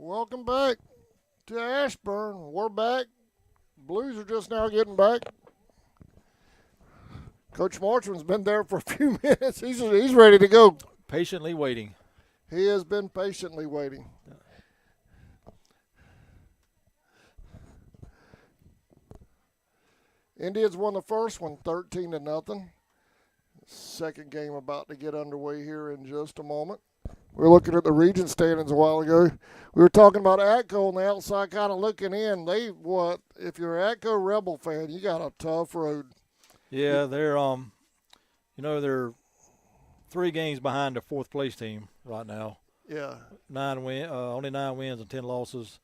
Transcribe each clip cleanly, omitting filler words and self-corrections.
Welcome back to Ashburn. We're back. Blues are just now getting back. Coach Marchman's been there for a few minutes. He's ready to go. Patiently waiting. He has been patiently waiting. Indians won the first one 13-0. Second game about to get underway here in just a moment. We were looking at the region standings a while ago. We were talking about Atco on the outside, kind of looking in. If you're an Atco Rebel fan, you got a tough road. Yeah, they're 3 games behind the fourth place team right now. Yeah. Only 9 wins and 10 losses,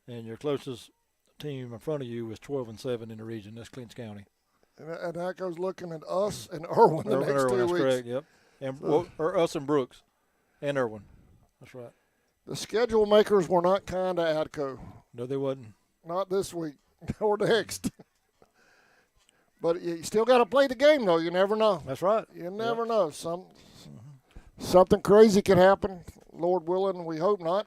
and your closest team in front of you is 12-7 in the region. That's Clinton County. And Atco's looking at us and Irwin the next 2 that's weeks. correct. Yep, and or us and Brooks, and Irwin. That's right. The schedule makers were not kind to Atco. No, they wasn't. Not this week or next. But you still got to play the game, though. You never know. That's right. You never know. Something crazy could happen. Lord willing, we hope not.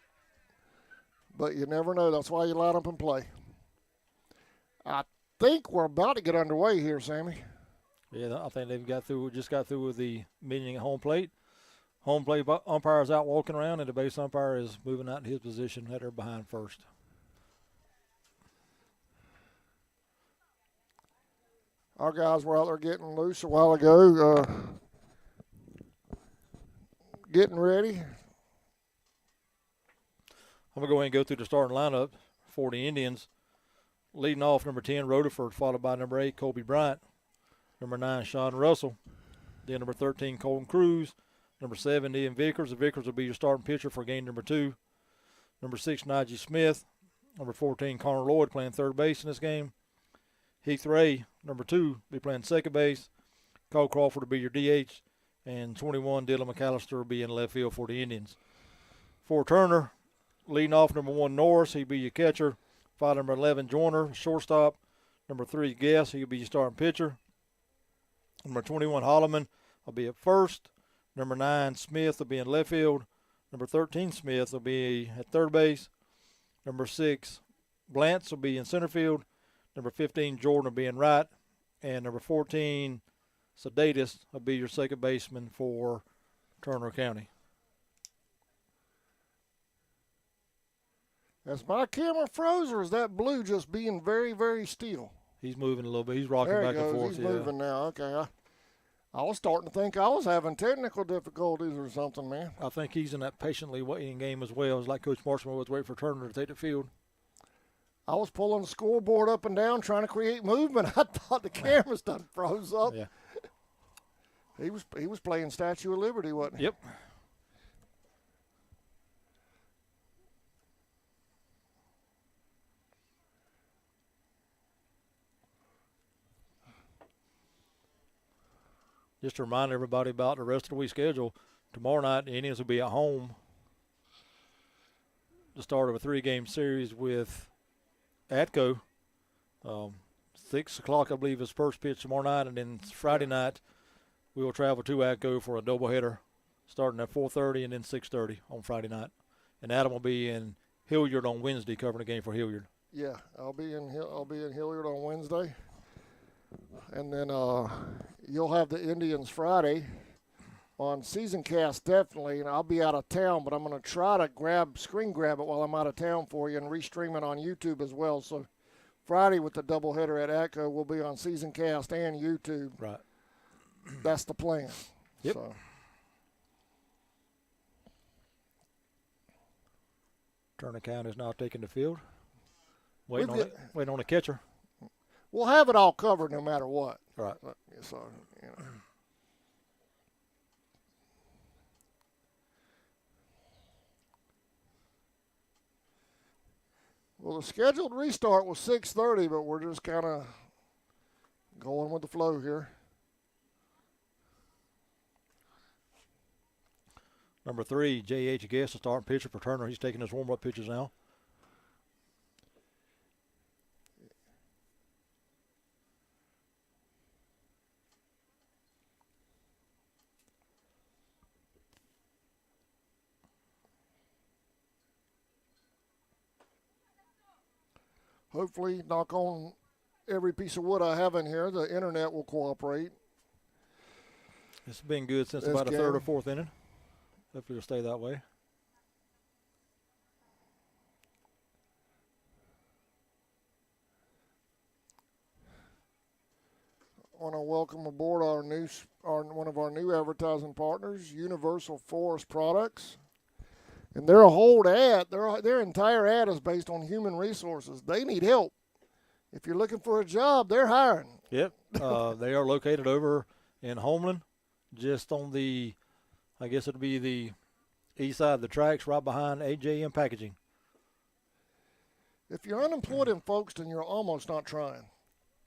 But you never know. That's why you line up and play. I think we're about to get underway here, Sammy. Yeah, I think they've just got through with the meeting at home plate. Home plate umpire is out walking around, and the base umpire is moving out to his position, header behind first. Our guys were out there getting loose a while ago, getting ready. I'm going to go ahead and go through the starting lineup for the Indians. Leading off, number 10, Rutherford, followed by number 8, Colby Bryant. Number 9, Sean Russell. Then number 13, Colton Cruz. Number 7, Ian Vickers. The Vickers will be your starting pitcher for game number 2. Number 6, Najee Smith. Number 14, Connor Lloyd playing third base in this game. Heath Ray, number 2, will be playing second base. Cole Crawford will be your DH. And 21, Dylan McAllister will be in left field for the Indians. For Turner, leading off, number 1, Norris. He'll be your catcher. Followed number 11, Joyner, shortstop. Number 3, Guess. He'll be your starting pitcher. Number 21, Holloman will be at first. Number 9, Smith will be in left field. Number 13, Smith will be at third base. Number 6, Blantz will be in center field. Number 15, Jordan will be in right. And number 14, Sedatis will be your second baseman for Turner County. Is my camera froze, or is that blue just being very, very still? He's moving a little bit. He's rocking there back and forth. He's moving now. Okay. I was starting to think I was having technical difficulties or something, man. I think he's in that patiently waiting game as well. It's like Coach Marshall was waiting for Turner to take the field. I was pulling the scoreboard up and down trying to create movement. I thought the cameras done froze up. Yeah. He was playing Statue of Liberty, wasn't he? Yep. Just to remind everybody about the rest of the week schedule, tomorrow night the Indians will be at home. The start of a 3-game series with Atco. 6 o'clock, I believe, is first pitch tomorrow night, and then Friday night we will travel to Atco for a doubleheader starting at 4:30 and then 6:30 on Friday night. And Adam will be in Hilliard on Wednesday covering the game for Hilliard. Yeah, I'll be in Hilliard on Wednesday. And then you'll have the Indians Friday on Season Cast, definitely. And I'll be out of town, but I'm going to try to screen grab it while I'm out of town for you and restream it on YouTube as well. So Friday with the doubleheader at Atco will be on Season Cast and YouTube. Right. That's the plan. Yep. So. Turner County is now taking the field. Waiting on the catcher. We'll have it all covered no matter what. Right. So, you know. Well, the scheduled restart was 6:30, but we're just kind of going with the flow here. Number 3, J.H. Guest, the starting pitcher for Turner. He's taking his warm-up pitches now. hopefully, knock on every piece of wood I have in here, the internet will cooperate. It's been good since This about the third or game. fourth inning. Hopefully it'll stay that way. I want to welcome aboard one of our new advertising partners, Universal Forest Products. And their whole ad, their entire ad is based on human resources. They need help. If you're looking for a job, they're hiring. Yep. They are located over in Homeland, just on the, I guess it'd be the east side of the tracks, right behind AJM Packaging. If you're unemployed in Folkestone, you're almost not trying.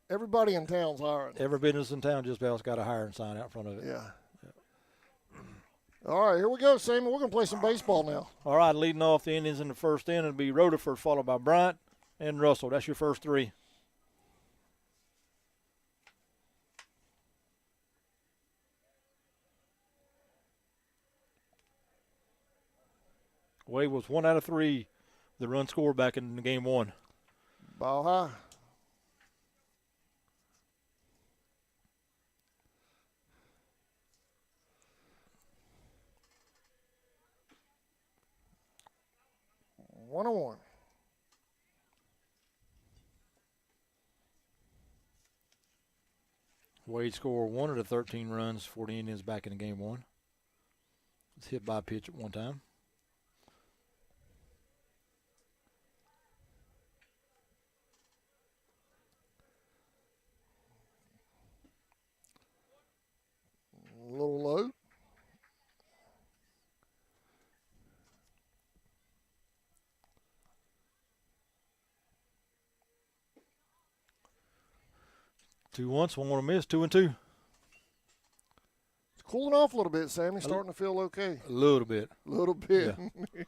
Everybody in town's hiring. Every business in town just about got a hiring sign out front of it. Yeah. All right, here we go, Sammy. We're going to play some baseball now. All right, leading off the Indians in the first inning will be Rutherford, followed by Bryant and Russell. That's your first three. Wade was 1 out of 3, the run scored back in game one. Ball high. One on one. Wade scored 1 of the 13 runs for the Indians back in game one. Was hit by a pitch at one time. A little low. Two once, one to miss, 2-2. It's cooling off a little bit, Sammy. Starting to feel okay. A little bit. A little bit. Yeah.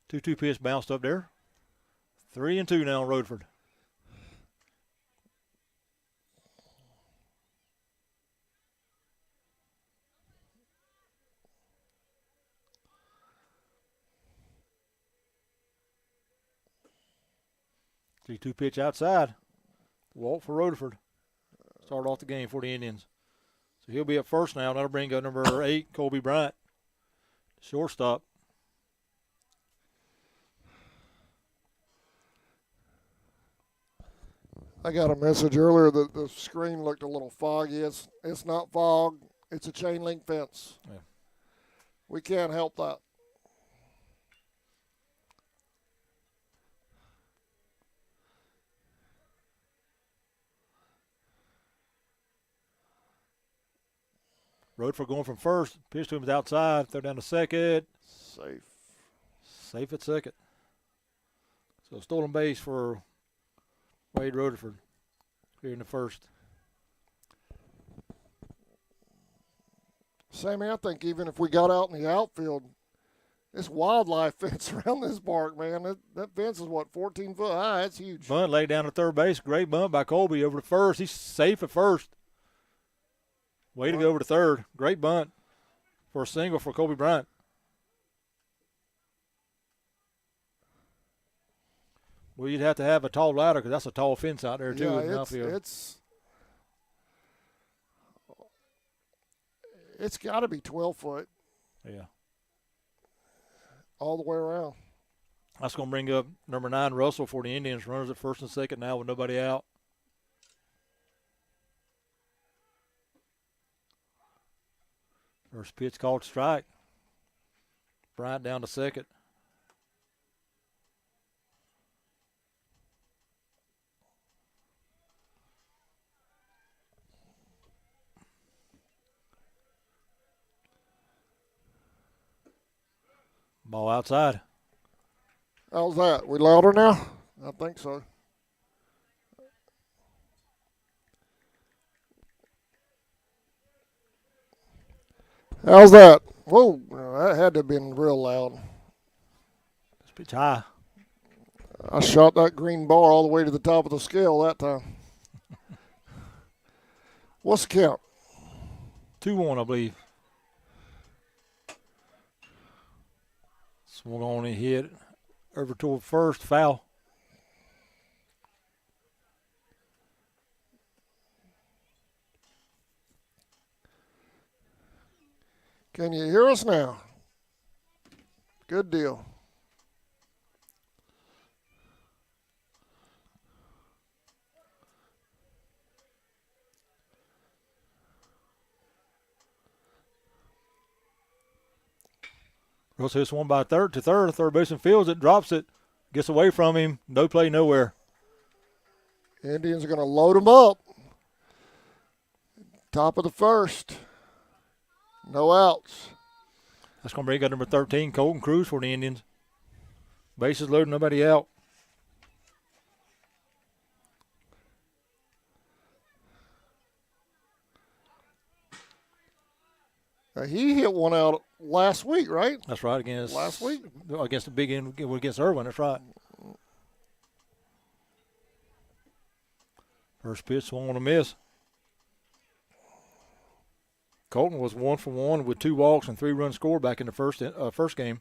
2-2 pitch bounced up there. 3-2 now, Rutherford. Three-two pitch outside. Walk for Rutherford. Start off the game for the Indians. So he'll be at first now. That'll bring up number 8, Colby Bryant. Shortstop. I got a message earlier that the screen looked a little foggy. It's not fog. It's a chain link fence. Yeah. We can't help that. Rutherford going from first. Pitch to him is outside. Throw down to second. Safe. Safe at second. So stolen base for Wade Rutherford here in the first. Sammy, I think even if we got out in the outfield, this wildlife fence around this park, man, that fence is, 14 foot high? It's huge. Bunt laid down to third base. Great bunt by Colby over to first. He's safe at first. Way to go over to third. Great bunt for a single for Colby Bryant. Well, you'd have to have a tall ladder because that's a tall fence out there, too. Yeah, in the outfield. it's got to be 12 foot. Yeah. All the way around. That's going to bring up number 9, Russell, for the Indians. Runners at first and second now with nobody out. First pitch called strike. Bryant down to second. Ball outside. How's that? We louder now? I think so. How's that? Whoa, that had to have been real loud. This pitch high. I shot that green bar all the way to the top of the scale that time. What's the count? 2-1, I believe. Swung on and hit over toward first, foul. Can you hear us now? Good deal. Russell hits one by third. Third baseman fields it, drops it, gets away from him. No play, nowhere. Indians are going to load them up. Top of the first. No outs. That's going to bring up number 13, Colton Cruz for the Indians. Bases loaded, nobody out. Now, he hit one out last week, right? That's right, against last week against the big end against Irwin. That's right. First pitch, swung on a miss. Colton was 1 for 1 with 2 walks and 3 runs scored back in the first game.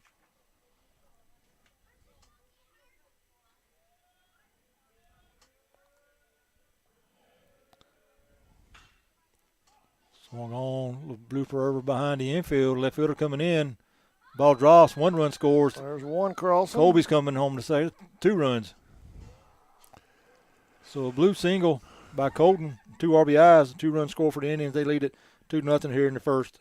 Swung on, little blooper over behind the infield. Left fielder coming in. Ball drops, 1 run scores. There's one crossing. Colby's coming home to say 2 runs. So a blue single by Colton, 2 RBIs, 2 run score for the Indians. They lead it 2-0 here in the first.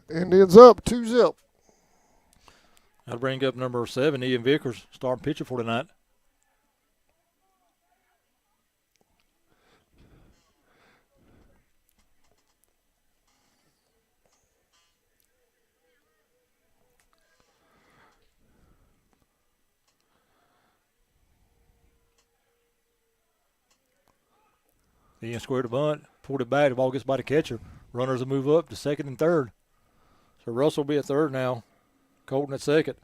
Indians up 2-0. That'll bring up number 7, Ian Vickers, starting pitcher for tonight. Ian squared a bunt, pulled it back. The ball gets by the catcher. Runners will move up to second and third. So Russell will be at third now. Colton at second.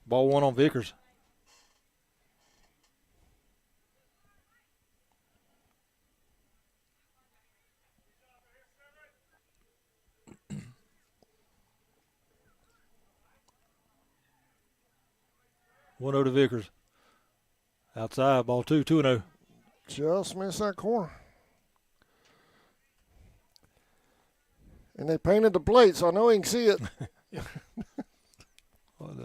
Ball 1 on Vickers. One to Vickers. Outside, ball 2-0. Just missed that corner. And they painted the plate, so I know he can see it. Well,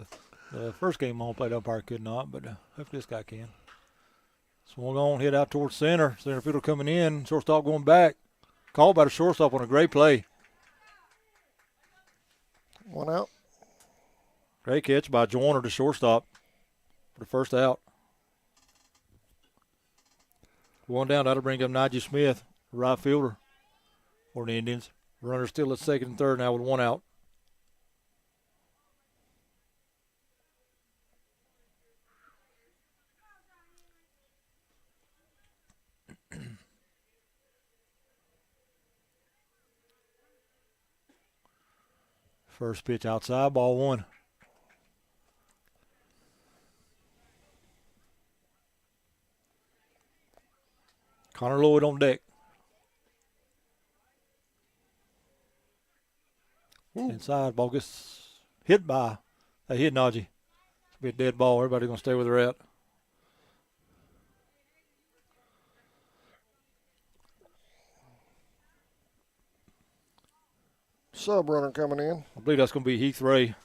the first game on plate umpire could not, but hopefully this guy can. Swung on, hit out towards center. Center fielder coming in. Shortstop going back. Called by the shortstop on a great play. One out. Great catch by Joyner, the shortstop, for the first out. One down, that'll bring up Najee Smith, right fielder for the Indians. Runner still at second and third now with 1 out. First pitch outside, ball 1. Connor Lloyd on deck. Ooh. Inside, ball gets hit by. They hit Najee. It's be a dead ball. Everybody's going to stay where they're at. Sub runner coming in. I believe that's going to be Heath Ray.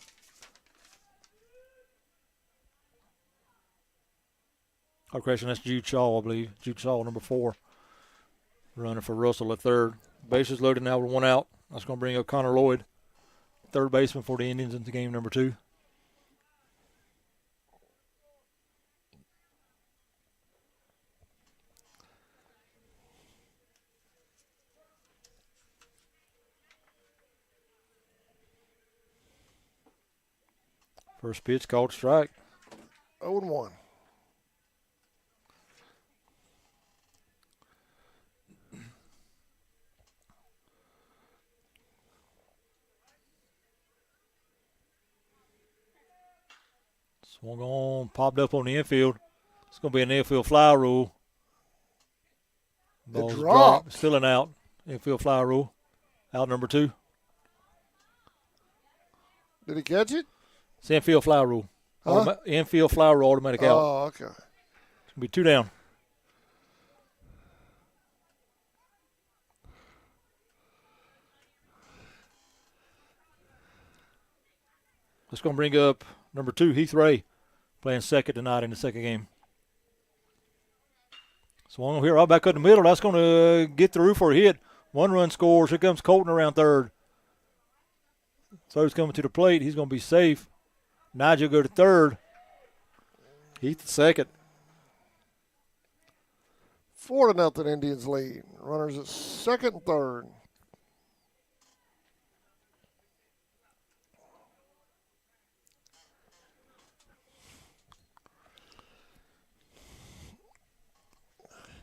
Oh, correction, that's Jude Shaw, I believe. Jude Shaw, number 4. Running for Russell at third. Bases loaded now with 1 out. That's going to bring up Connor Lloyd, third baseman for the Indians into game number 2. First pitch called strike. 0-1. Swung on, popped up on the infield. It's going to be an infield fly rule. Ball's dropped. Still an out. Infield fly rule. Out number 2. Did he catch it? It's infield fly rule. Huh? Infield fly rule, automatic out. Oh, okay. It's going to be 2 down. That's going to bring up number 2, Heath Ray, playing second tonight in the second game. Swung on here, right back up the middle. That's going to get through for a hit. 1 run scores. Here comes Colton around third. Third's coming to the plate. He's going to be safe. Nigel go to third. Heath to second. 4-0 Indians lead. Runners at second and third.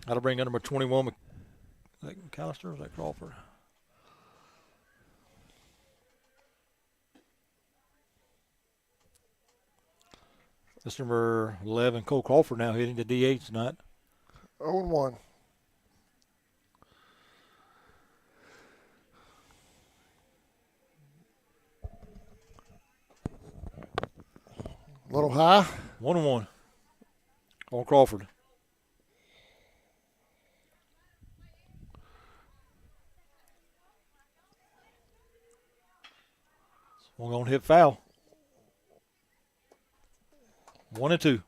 That'll bring in number 21. Is that McAllister or is that Crawford? That's number 11, Cole Crawford, now hitting the DH tonight. 0-1. A little high. 1-1 on Crawford. One going to hit foul. 1-2.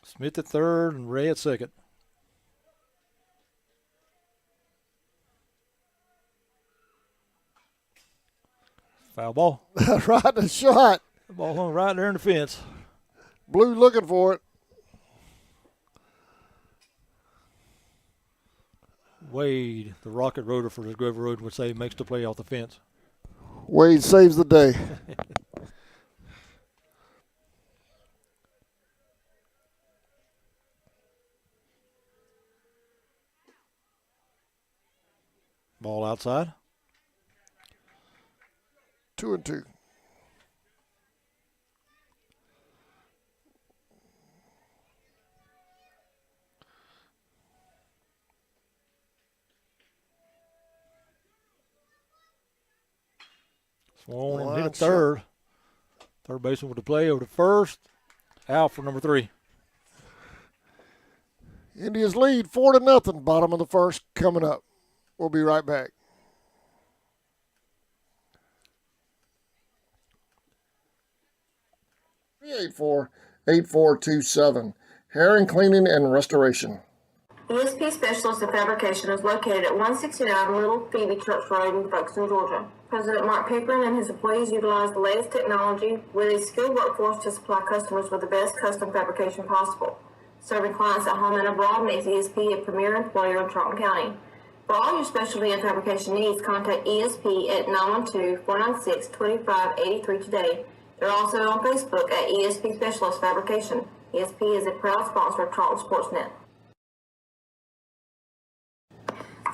Smith at third and Ray at second. Foul ball. Right in the shot. The ball hung right there in the fence. Blue looking for it. Wade, the rocket rotor for the Grover Road, would say makes the play off the fence. Wade saves the day. Ball outside. 2-2. Swung and hit a third. Third baseman with the play over to first. Out for number 3. Indians lead 4-0. Bottom of the first coming up. We'll be right back. 384-8427. Hair and Cleaning and Restoration. ESP Specialist in Fabrication is located at 169 Little Phoebe Church Road in Folkestone, Georgia. President Mark Pickering and his employees utilize the latest technology with a skilled workforce to supply customers with the best custom fabrication possible. Serving clients at home and abroad makes ESP a premier employer in Charlton County. For all your specialty and fabrication needs, contact ESP at 912-496-2583 today. They're also on Facebook at ESP Specialist Fabrication. ESP is a proud sponsor of Charlton Sportsnet.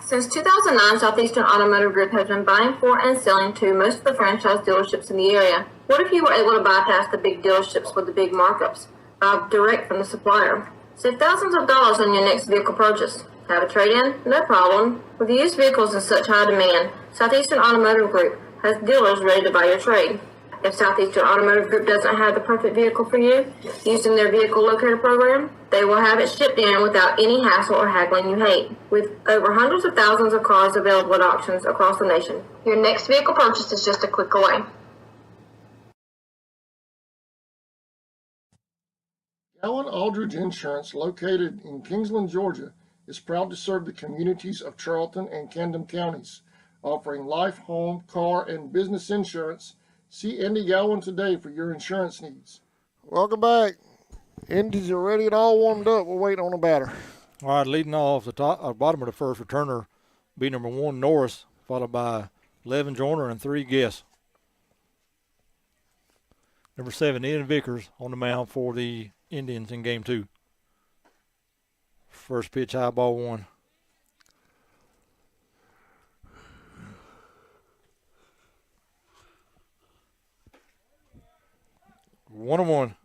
Since 2009, Southeastern Automotive Group has been buying for and selling to most of the franchise dealerships in the area. What if you were able to bypass the big dealerships with the big markups? Buy direct from the supplier. Save thousands of dollars on your next vehicle purchase. Have a trade-in? No problem. With used vehicles in such high demand, Southeastern Automotive Group has dealers ready to buy your trade. If Southeastern Automotive Group doesn't have the perfect vehicle for you, using their vehicle locator program, they will have it shipped in without any hassle or haggling you hate. With over hundreds of thousands of cars available at auctions across the nation, your next vehicle purchase is just a click away. Allen Aldridge Insurance, located in Kingsland, Georgia, is proud to serve the communities of Charlton and Camden counties, offering life, home, car, and business insurance. See Andy Gowan today for your insurance needs. Welcome back. Indians are ready and all warmed up. We're waiting on the batter. All right, leading off the bottom of the first, returner be number 1, Norris, followed by 11 Joyner and 3 Guess. Number 7, Ian Vickers on the mound for the Indians in game 2. First pitch, high ball 1. One and one.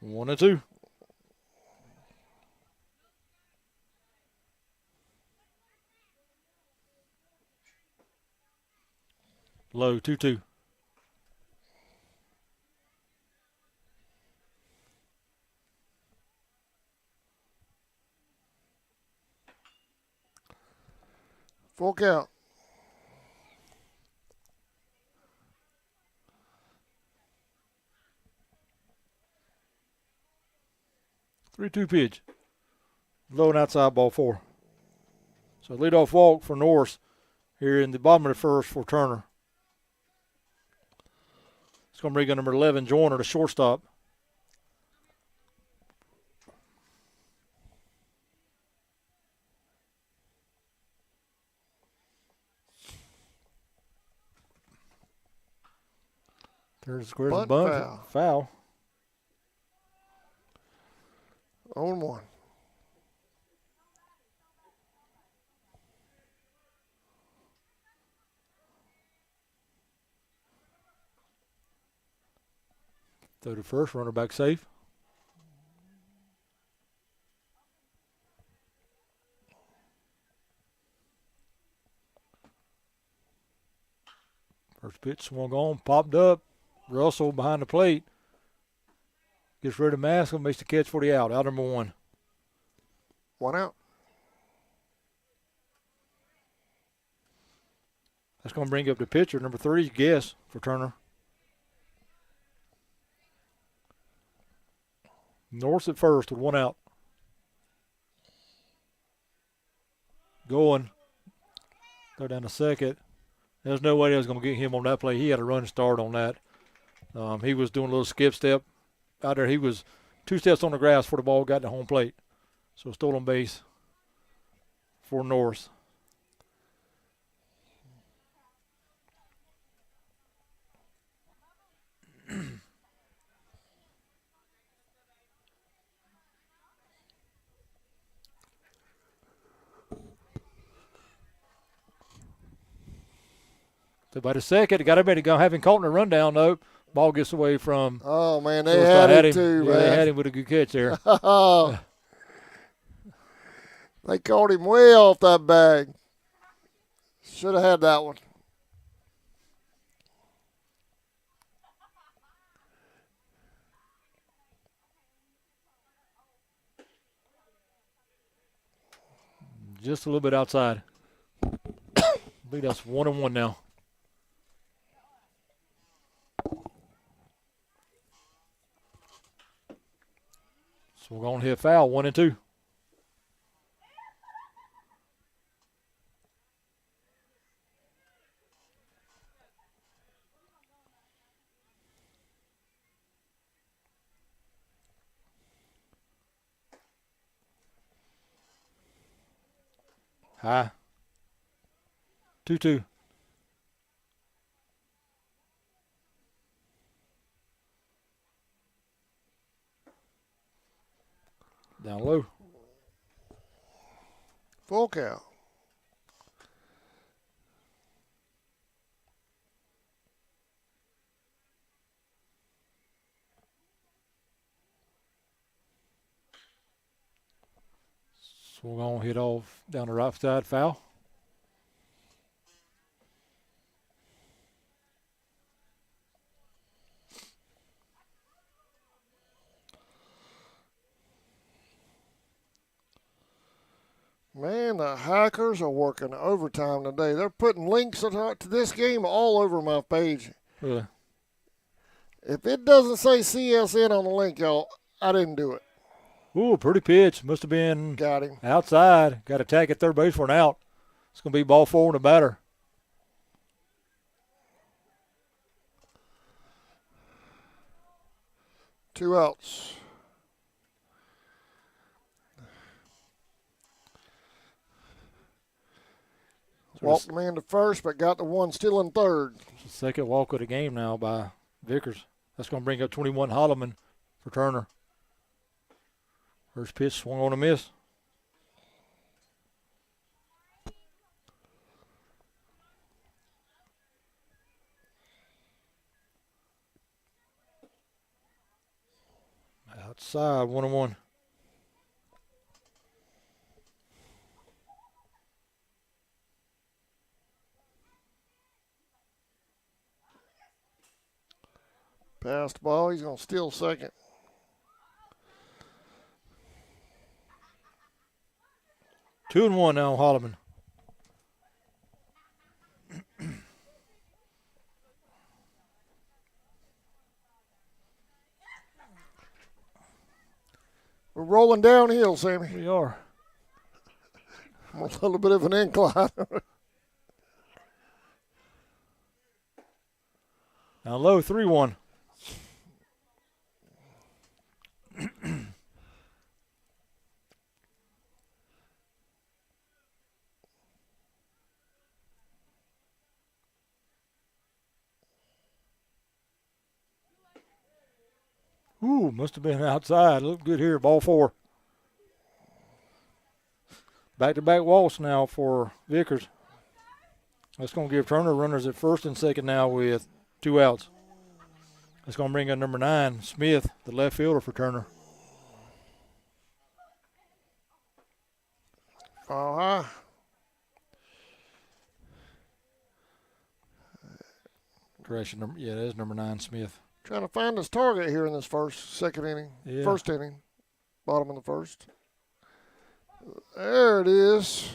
One and two. Low 2-2. Full count. Three-two pitch. Low and outside, ball 4. So leadoff walk for Norris here in the bottom of the first for Turner. It's going to bring in number 11, Joyner, the shortstop. There's squares and bunt. Foul. 0-1. Throw to first, runner back safe. First pitch swung on, popped up. Russell behind the plate. Gets rid of Maskell, makes the catch for the out. Out number 1. 1 out. That's going to bring up the pitcher, number 3, Guess, for Turner. Norris at first with 1 out. Going. Throw down to second. There's no way I was going to get him on that play. He had a run start on that. He was doing a little skip step out there. He was 2 steps on the grass before the ball got to home plate. So stolen base for Norris. So by the second, got everybody having caught in a rundown though. Ball gets away from. Oh man, they had him too. Yeah, man. they had him with a good catch there. They caught him way off that bag. Should have had that one. Just a little bit outside. I think that's 1-1 now. So we're going to hit foul, 1-2. High. 2-2. Down low. Full count. So we're going to hit off down the right side, foul. Man, the hackers are working overtime today. They're putting links to this game all over my page. Really? If it doesn't say CSN on the link, y'all, I didn't do it. Ooh, pretty pitch. Must have been Got him. outside. Got a tag at third base for an out. It's going to be ball 4 and a batter. Two outs. So Walked the man to first, but got the one still in third. the second walk of the game now by Vickers. That's going to bring up 21 Holloman for Turner. First pitch swung on a miss. Outside, 1-1. Passed the ball. He's going to steal second. Two and one now, Holloman. We're rolling downhill, Sammy. We are. A little bit of an incline. Now low, 3-1. Ooh, must have been outside. Looked good here, ball 4. Back-to-back walks now for Vickers. That's going to give Turner runners at first and second now with 2 outs. That's going to bring up number 9, Smith, the left fielder for Turner. Uh-huh. Correction, yeah, that is number 9, Smith. Trying to find his target here in this second inning. Yeah. First inning. Bottom of the first. There it is.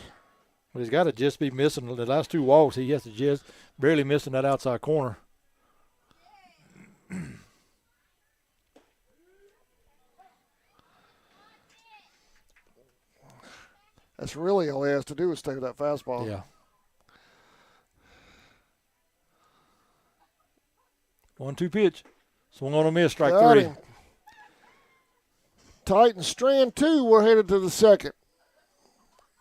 But he's got to just be missing the last 2 walks. He has to just barely missing that outside corner. That's really all he has to do is stay with that fastball. Yeah. 1-2 pitch. Swung on a miss, strike Got 3. him. Titans strand 2. We're headed to the second.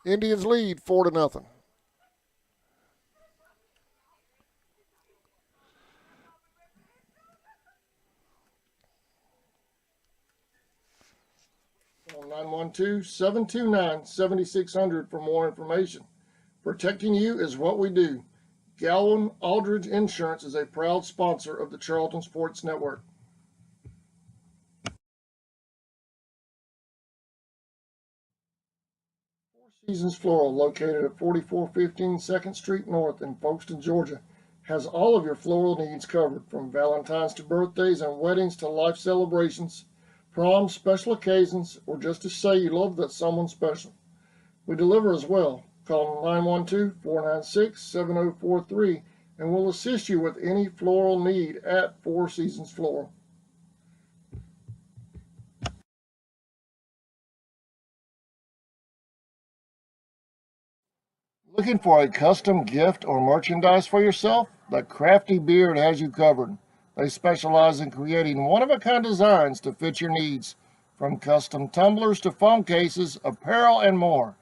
Indians lead 4-0. On 912-729-7600 for more information. Protecting you is what we do. Galvin Aldridge Insurance is a proud sponsor of the Charlton Sports Network. Four Seasons Floral, located at 4415 2nd Street North in Folkestone, Georgia, has all of your floral needs covered, from Valentine's to birthdays and weddings to life celebrations, proms, special occasions, or just to say you love that someone special. We deliver as well. Call 912-496-7043 and we'll assist you with any floral need at Four Seasons Floral. Looking for a custom gift or merchandise for yourself? The Crafty Beard has you covered. They specialize in creating one-of-a-kind designs to fit your needs, from custom tumblers to phone cases, apparel, and more.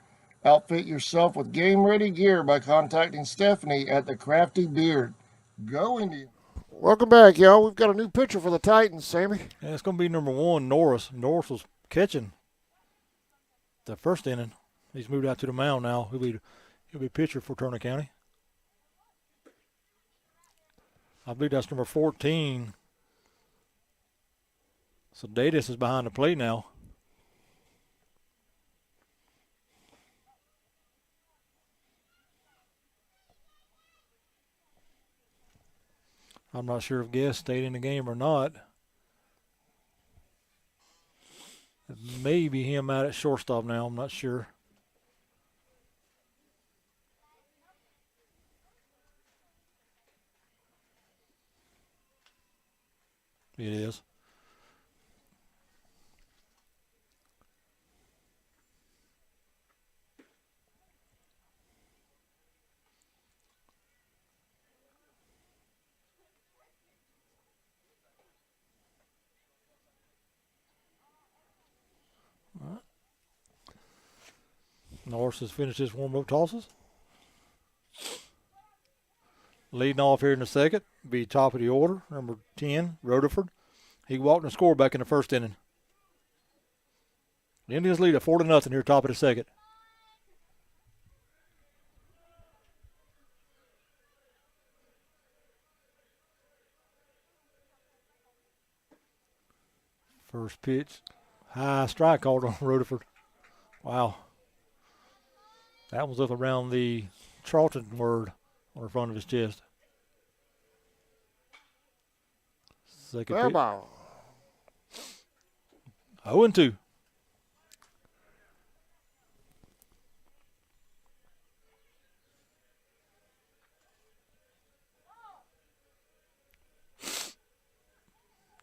Outfit yourself with game-ready gear by contacting Stephanie at the Crafty Beard. Go Indians. Welcome back, y'all. We've got a new pitcher for the Titans, Sammy. Yeah, it's going to be number 1, Norris. Norris was catching the first inning. He's moved out to the mound now. He'll be pitcher for Turner County. I believe that's number 14. So Davis is behind the plate now. I'm not sure if Guest stayed in the game or not. It may be him out at shortstop now. I'm not sure. It is. All right. Norris has finished his warm-up tosses. Leading off here in the second, be top of the order, number 10, Rutherford. He walked and scored back in the first inning. The Indians lead at 4-0 here, top of the second. First pitch, high strike called on Rutherford. Wow. That was up around the Charlton word on the front of his chest. Second Fair pitch. ball. 0-2.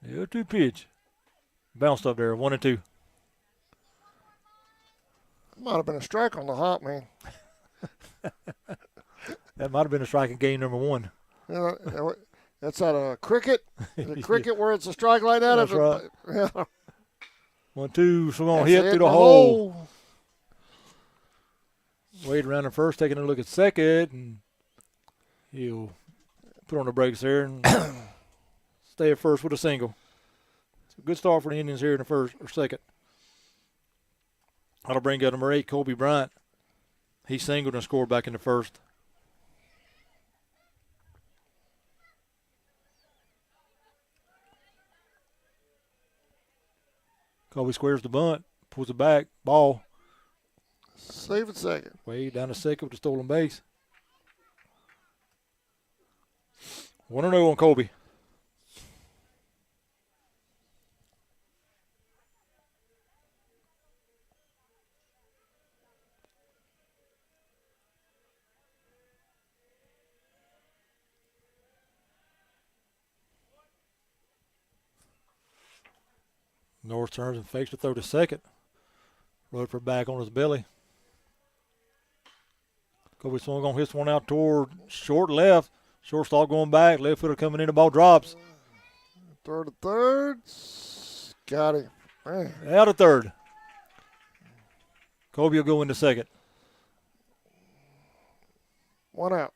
The 0-2 pitch. Bounced up there, 1-2. Might have been a strike on the hop, man. That might have been a strike in game number 1. You know, that's at a cricket. The cricket where it's a strike like that. That's right. Yeah. 1-2, so going to That's hit it, through the the hole. Wade around the first, taking a look at second, and he'll put on the brakes there and stay at first with a single. It's a good start for the Indians here in the first or second. That'll bring up number 8, Kobe Bryant. He singled and scored back in the first. Kobe squares the bunt, pulls it back, ball. Save it second. Way down to second with the stolen base. 1-0 on Kobe. North turns and fakes to throw to second. Rutherford back on his belly. Kobe Swung gonna hit one out toward short left. Shortstop going back. Left footer coming in. The ball drops. Third to third. Got it. Man. Out of third. Kobe will go into second. One out.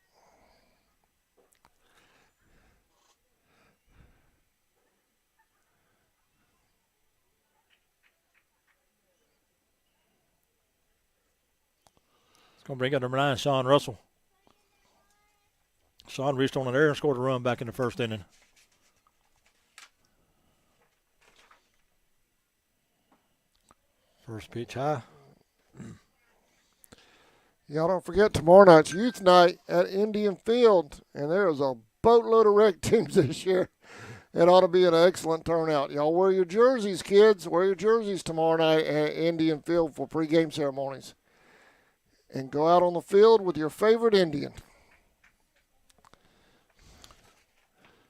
Going to bring up number 9, Sean Russell. Sean reached on an air and scored a run back in the first inning. First pitch high. Y'all don't forget tomorrow night's youth night at Indian Field, and there is a boatload of rec teams this year. It ought to be an excellent turnout. Y'all wear your jerseys, kids. Wear your jerseys tomorrow night at Indian Field for pregame ceremonies. And go out on the field with your favorite Indian.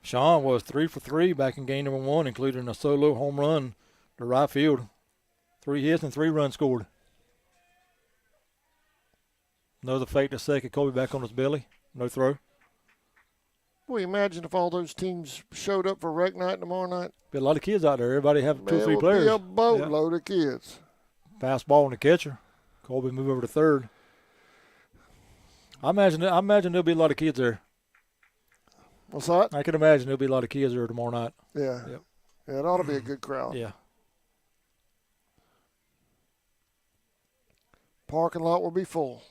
Sean was 3 for 3 back in game number 1, including a solo home run to right field. 3 hits and 3 runs scored. Another fake to second. Kobe back on his belly. No throw. Well, imagine if all those teams showed up for rec night tomorrow night. Be a lot of kids out there. Everybody have 2 or 3 There players. would be a boatload of kids. Fastball on the catcher. Kobe move over to third. I imagine there'll be a lot of kids there. What's that? I can imagine there'll be a lot of kids there tomorrow night. Yeah. Yep. Yeah, it ought to be a good crowd. Yeah. Parking lot will be full.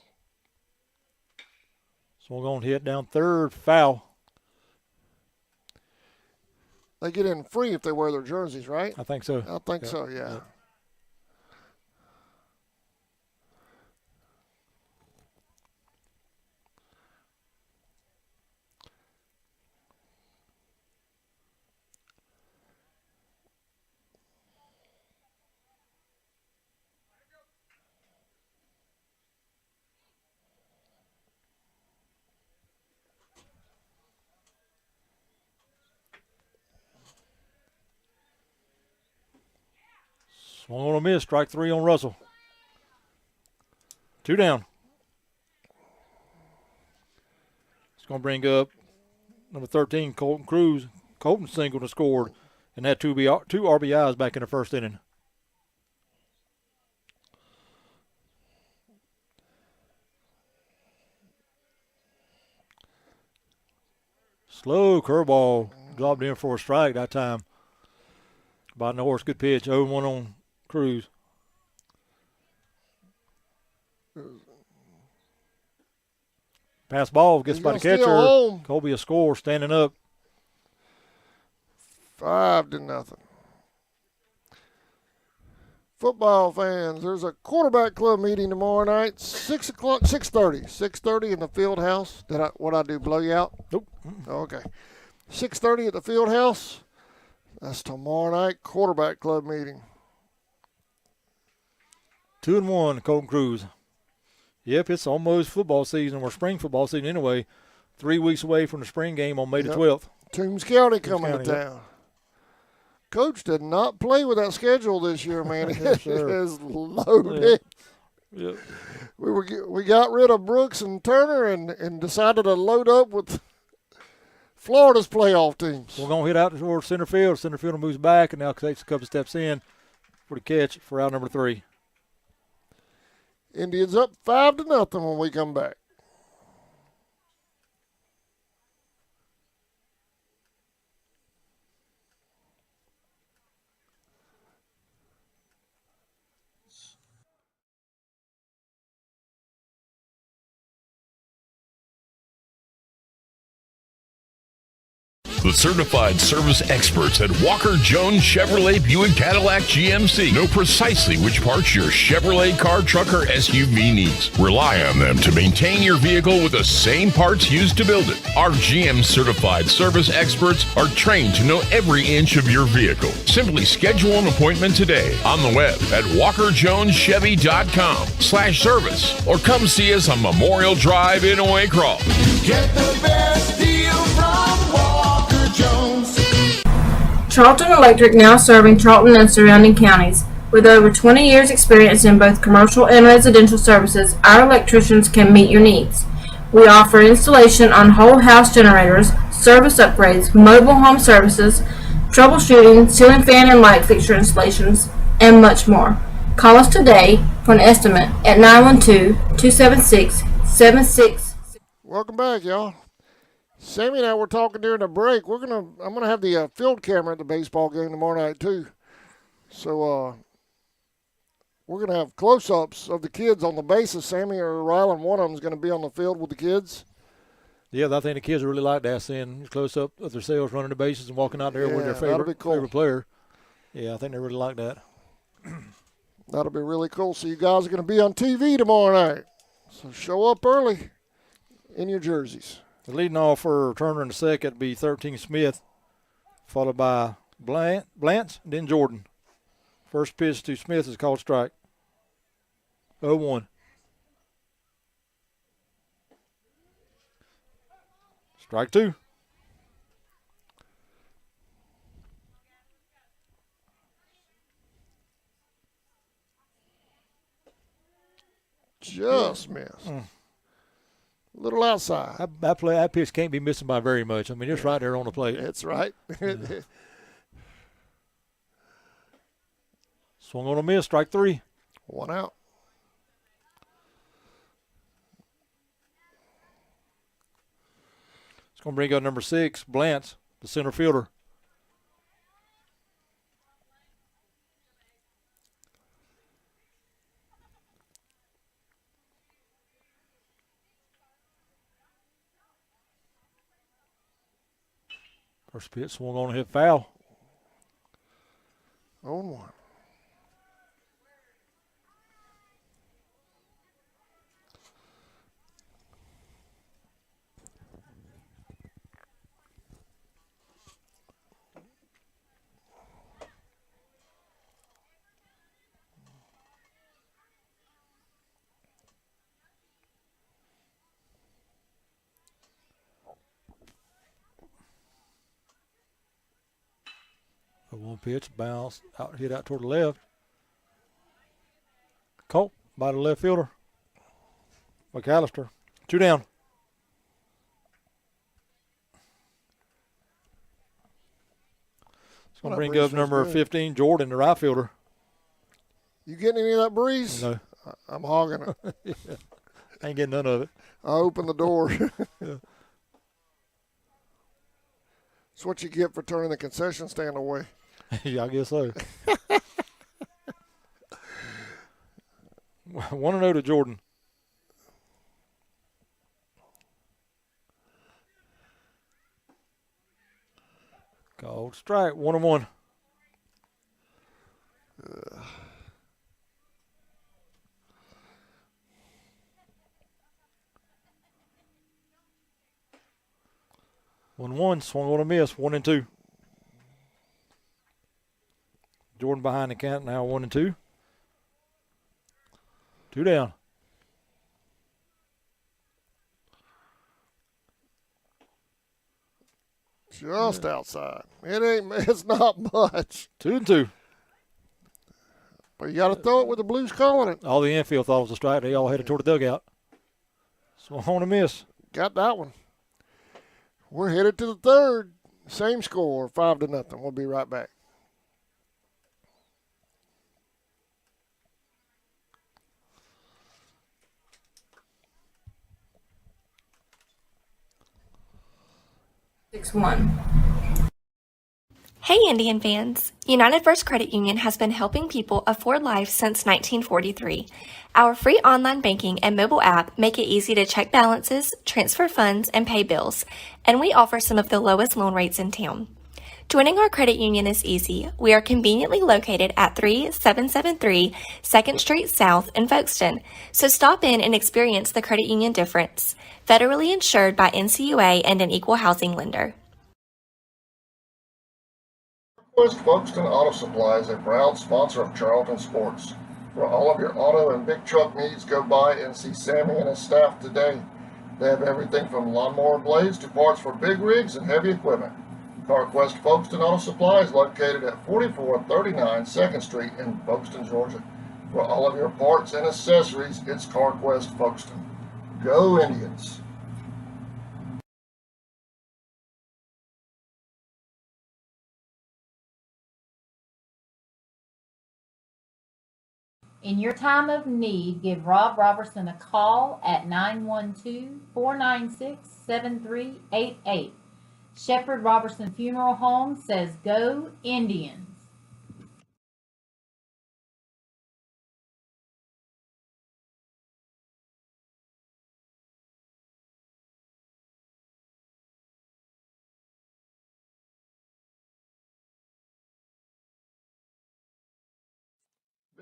So we're going to hit down third, foul. They get in free if they wear their jerseys, right? I think so. I think Yep. so, yeah. Yep. Swung on a miss. Strike 3 on Russell. 2 down. It's going to bring up number 13, Colton Cruz. Colton singled and scored and had 2 RBIs back in the first inning. Slow curveball. Dropped in for a strike that time. By Norris. Good pitch. 0-1 on Cruz. Pass ball gets He's by the gonna steal catcher. home. Colby a score, standing up. 5-0. Football fans, there's a quarterback club meeting tomorrow night, 6:30. 6:30 in the field house. What I do, blow you out? Nope. Okay. 6:30 at the field house. That's tomorrow night, quarterback club meeting. 2-1, Colton Cruz. Yep, it's almost football season, or spring football season anyway. 3 weeks away from the spring game on May the 12th. Toombs County coming County, to town. Coach did not play with that schedule this year, man. It is loaded. Yep. We got rid of Brooks and Turner and decided to load up with Florida's playoff teams. We're going to hit out toward center field. Center fielder moves back and now takes a couple steps in for the catch for out number 3. Indians up 5-0 when we come back. The certified service experts at Walker Jones Chevrolet Buick Cadillac GMC know precisely which parts your Chevrolet car, truck, or SUV needs. Rely on them to maintain your vehicle with the same parts used to build it. Our GM certified service experts are trained to know every inch of your vehicle. Simply schedule an appointment today on the web at walkerjoneschevy.com/service or come see us on Memorial Drive in Waycross. Get the best deal from Walker Jones. Charlton Electric now serving Charlton and surrounding counties. With over 20 years experience in both commercial and residential services, our electricians can meet your needs. We offer installation on whole house generators, service upgrades, mobile home services, troubleshooting, ceiling fan and light fixture installations, and much more. Call us today for an estimate at 912-276-76. Welcome back, y'all. Sammy and I were talking during the break. I'm gonna have the field camera at the baseball game tomorrow night too. So we're gonna have close-ups of the kids on the bases. Sammy or Rylan, one of them is gonna be on the field with the kids. Yeah, I think the kids really like that, seeing close up of themselves running the bases and walking out there with their that'll be cool. favorite player. Yeah, I think they really like that. That'll be really cool. So you guys are gonna be on TV tomorrow night. So show up early in your jerseys. The leading off for Turner in the second would be 13 Smith, followed by Blantz, then Jordan. First pitch to Smith is called strike. 0-1. Strike 2. Just missed. A little outside. That pitch can't be missing by very much. I mean, it's right there on the plate. That's right. Swung on a miss, strike 3. One out. It's going to bring up number 6, Blantz, the center fielder. First pitch swung on and hit foul. 0-1. A one pitch, bounce, hit out toward the left. Caught by the left fielder, McAllister. 2 down. It's going to bring up number 15, Jordan, the right fielder. You getting any of that breeze? No. I'm hogging it. Yeah. Ain't getting none of it. I open the door. That's what you get for turning the concession stand away. Yeah, I guess so. 1-0 to Jordan. Called strike. 1-1. One swung on a miss. 1-2. Jordan behind the count now. 1-2. 2 down. Just outside. It's not much. 2-2. But you got to throw it with the Blues calling it. All the infield thought it was a strike. They all headed toward the dugout. Swung on a miss. Got that one. We're headed to the third. Same score, 5-0. We'll be right back. Hey Indian fans! United First Credit Union has been helping people afford life since 1943. Our free online banking and mobile app make it easy to check balances, transfer funds, and pay bills, and we offer some of the lowest loan rates in town. Joining our credit union is easy. We are conveniently located at 3773 2nd Street South in Folkestone, so stop in and experience the credit union difference. Federally insured by NCUA and an equal housing lender. West Folkestone Auto Supply is a proud sponsor of Charlton Sports. For all of your auto and big truck needs, go by and see Sammy and his staff today. They have everything from lawnmower blades to parts for big rigs and heavy equipment. CarQuest Folkestone Auto Supply is located at 4439 2nd Street in Folkestone, Georgia. For all of your parts and accessories, it's CarQuest Folkestone. Go Indians! In your time of need, give Rob Robertson a call at 912-496-7388. Shepherd Robertson Funeral Home says go Indians.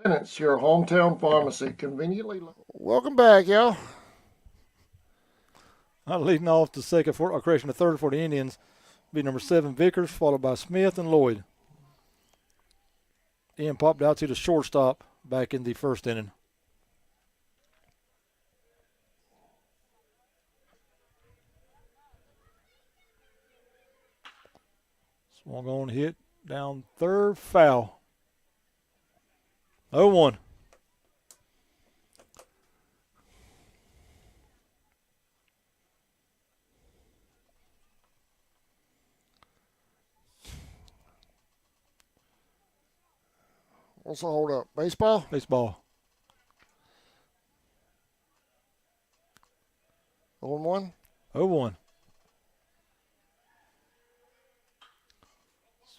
Bennett's, your hometown pharmacy, conveniently. Welcome back, y'all. Leading off the third for the Indians, be number 7 Vickers, followed by Smith and Lloyd. Ian popped out to the shortstop back in the first inning. Swung on, hit down third, foul. 0-1. What's the hold up? Baseball? Baseball. 0-1? 0-1.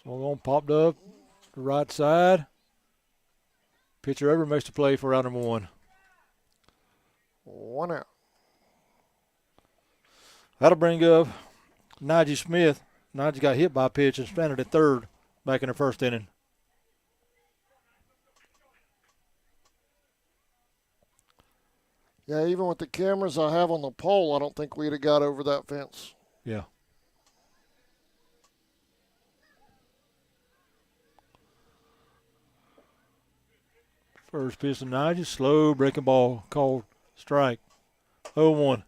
Swung on, popped up the right side. Pitcher over makes the play for round number 1. 1 out. That'll bring up Najee Smith. Najee got hit by a pitch and stranded at third back in the first inning. Yeah, even with the cameras I have on the pole, I don't think we'd have got over that fence. Yeah. First pitch to Najee, slow breaking ball, called strike. 0-1.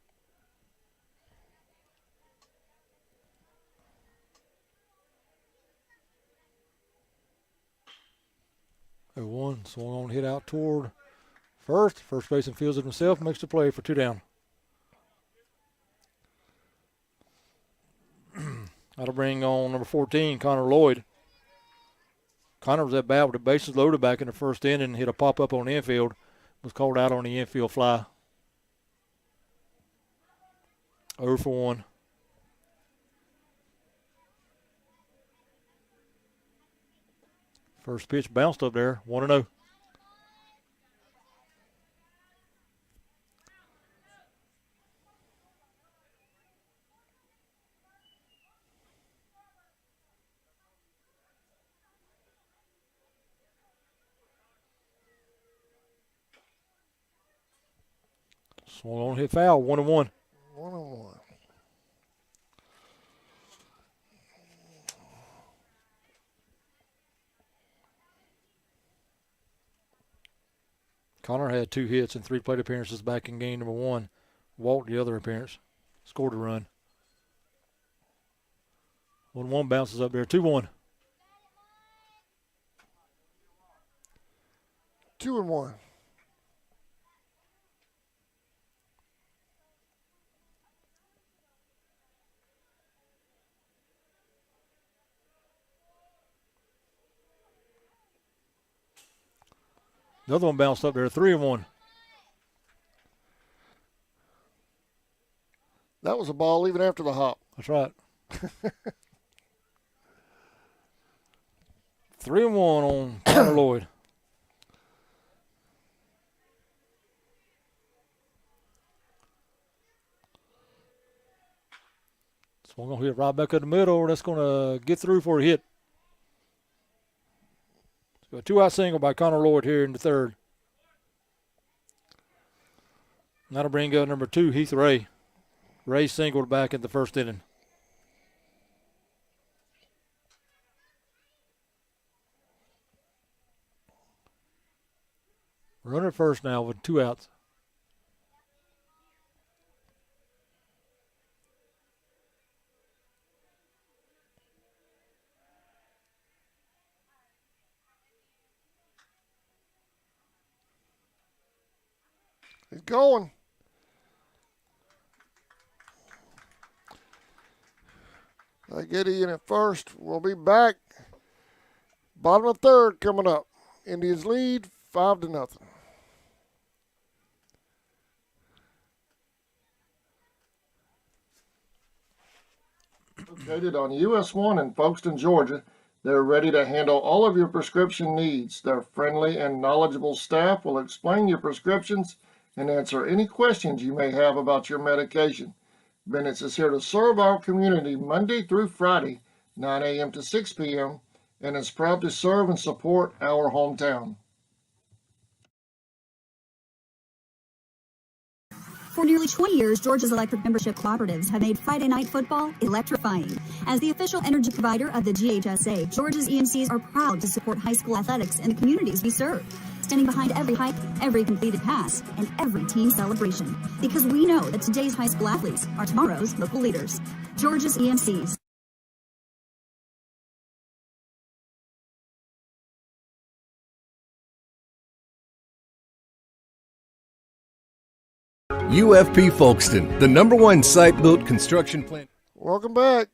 One swung on, hit out toward first. First baseman fields it himself, makes the play for 2 down. That'll bring on number 14, Connor Lloyd. Connor was at bat with the bases loaded back in the first inning and hit a pop-up on the infield. Was called out on the infield fly. 0 for 1. First pitch bounced up there, 1-0. Swung on, hit foul, 1-1. 1-1. Connor had 2 hits and 3 plate appearances back in game number 1. Walked the other appearance. Scored a run. 1-1 bounces up there. 2-1. 2-1. The other one bounced up there. 3-1. That was a ball even after the hop. That's right. 3-1 on Connor Lloyd. So we're going to hit right back up the middle. That's going to get through for a hit. So a 2-out single by Connor Lloyd here in the third. That'll bring up number 2, Heath Ray. Ray singled back in the first inning. Runner at first now with 2 outs. He's going. I get in at first. We'll be back. Bottom of third coming up. Indians lead 5-0. Located on US 1 in Folkestone, Georgia, they're ready to handle all of your prescription needs. Their friendly and knowledgeable staff will explain your prescriptions and answer any questions you may have about your medication. Bennett's is here to serve our community Monday through Friday, 9 a.m. to 6 p.m., and is proud to serve and support our hometown. For nearly 20 years, Georgia's electric membership cooperatives have made Friday night football electrifying. As the official energy provider of the GHSA, Georgia's EMCs are proud to support high school athletics in the communities we serve, standing behind every hike, every completed pass, and every team celebration. Because we know that today's high school athletes are tomorrow's local leaders. Georgia's EMCs. UFP Folkestone, the #1 site-built construction plant. Welcome back.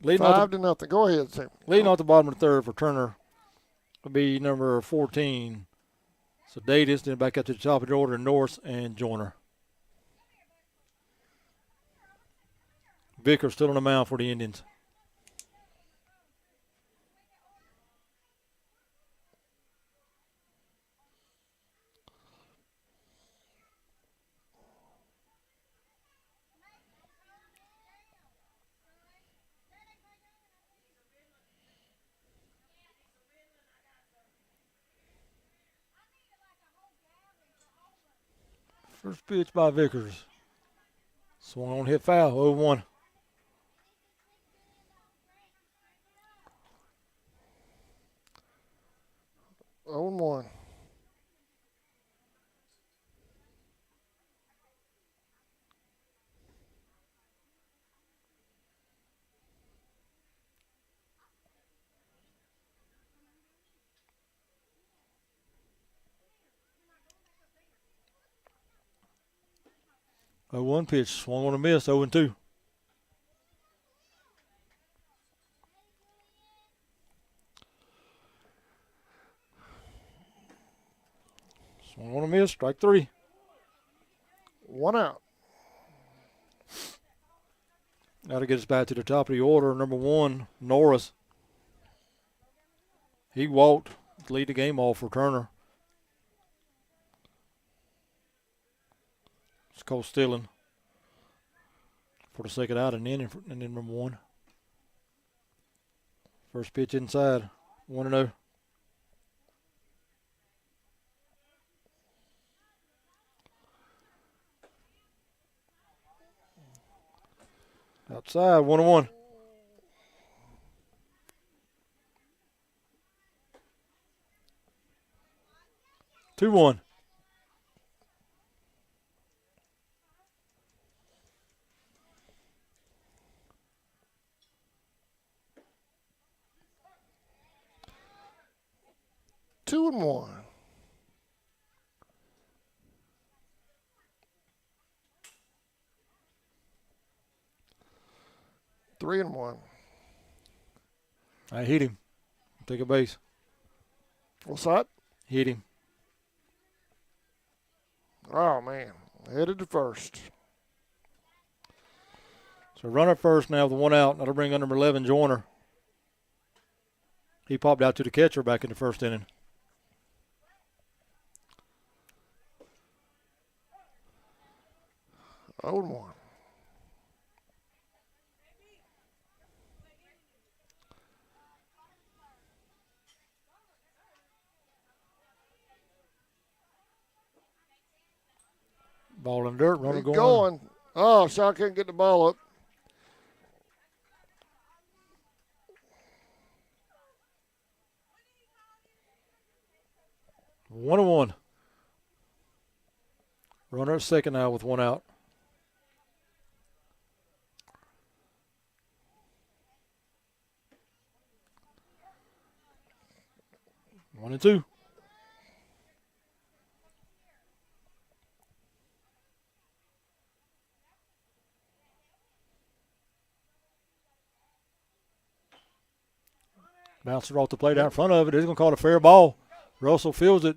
Leading 5-0. Go ahead, Sam. Leading off the bottom of the third for Turner will be number 14. So Davis, then back up to the top of the order, Norris and Joyner. Vickers still on the mound for the Indians. First pitch by Vickers. Swung on, hit foul, 0-1. Oh, 1. A 1 pitch, swung on a miss, 0-2. Swung on a miss, strike 3. 1 out. Now to get us back to the top of the order, number 1, Norris. He walked to lead the game off for Turner. It's called stealing for the second out and then number one. First pitch inside, 1-0. Outside, 1-1. Two one. Two and one. Three and one. I hit him. Take a base. What's that? Hit him. Oh, man. Headed to first. So runner first now with one out. That'll bring on number 11, Joyner. He popped out to the catcher back in the first inning. Oh and one. Ball in the dirt, runner He's going. going. Oh, shot couldn't get the ball up. One and one. Runner at second now with one out. 1-2. Bouncer off the plate out in front of it. He's going to call it a fair ball. Russell fields it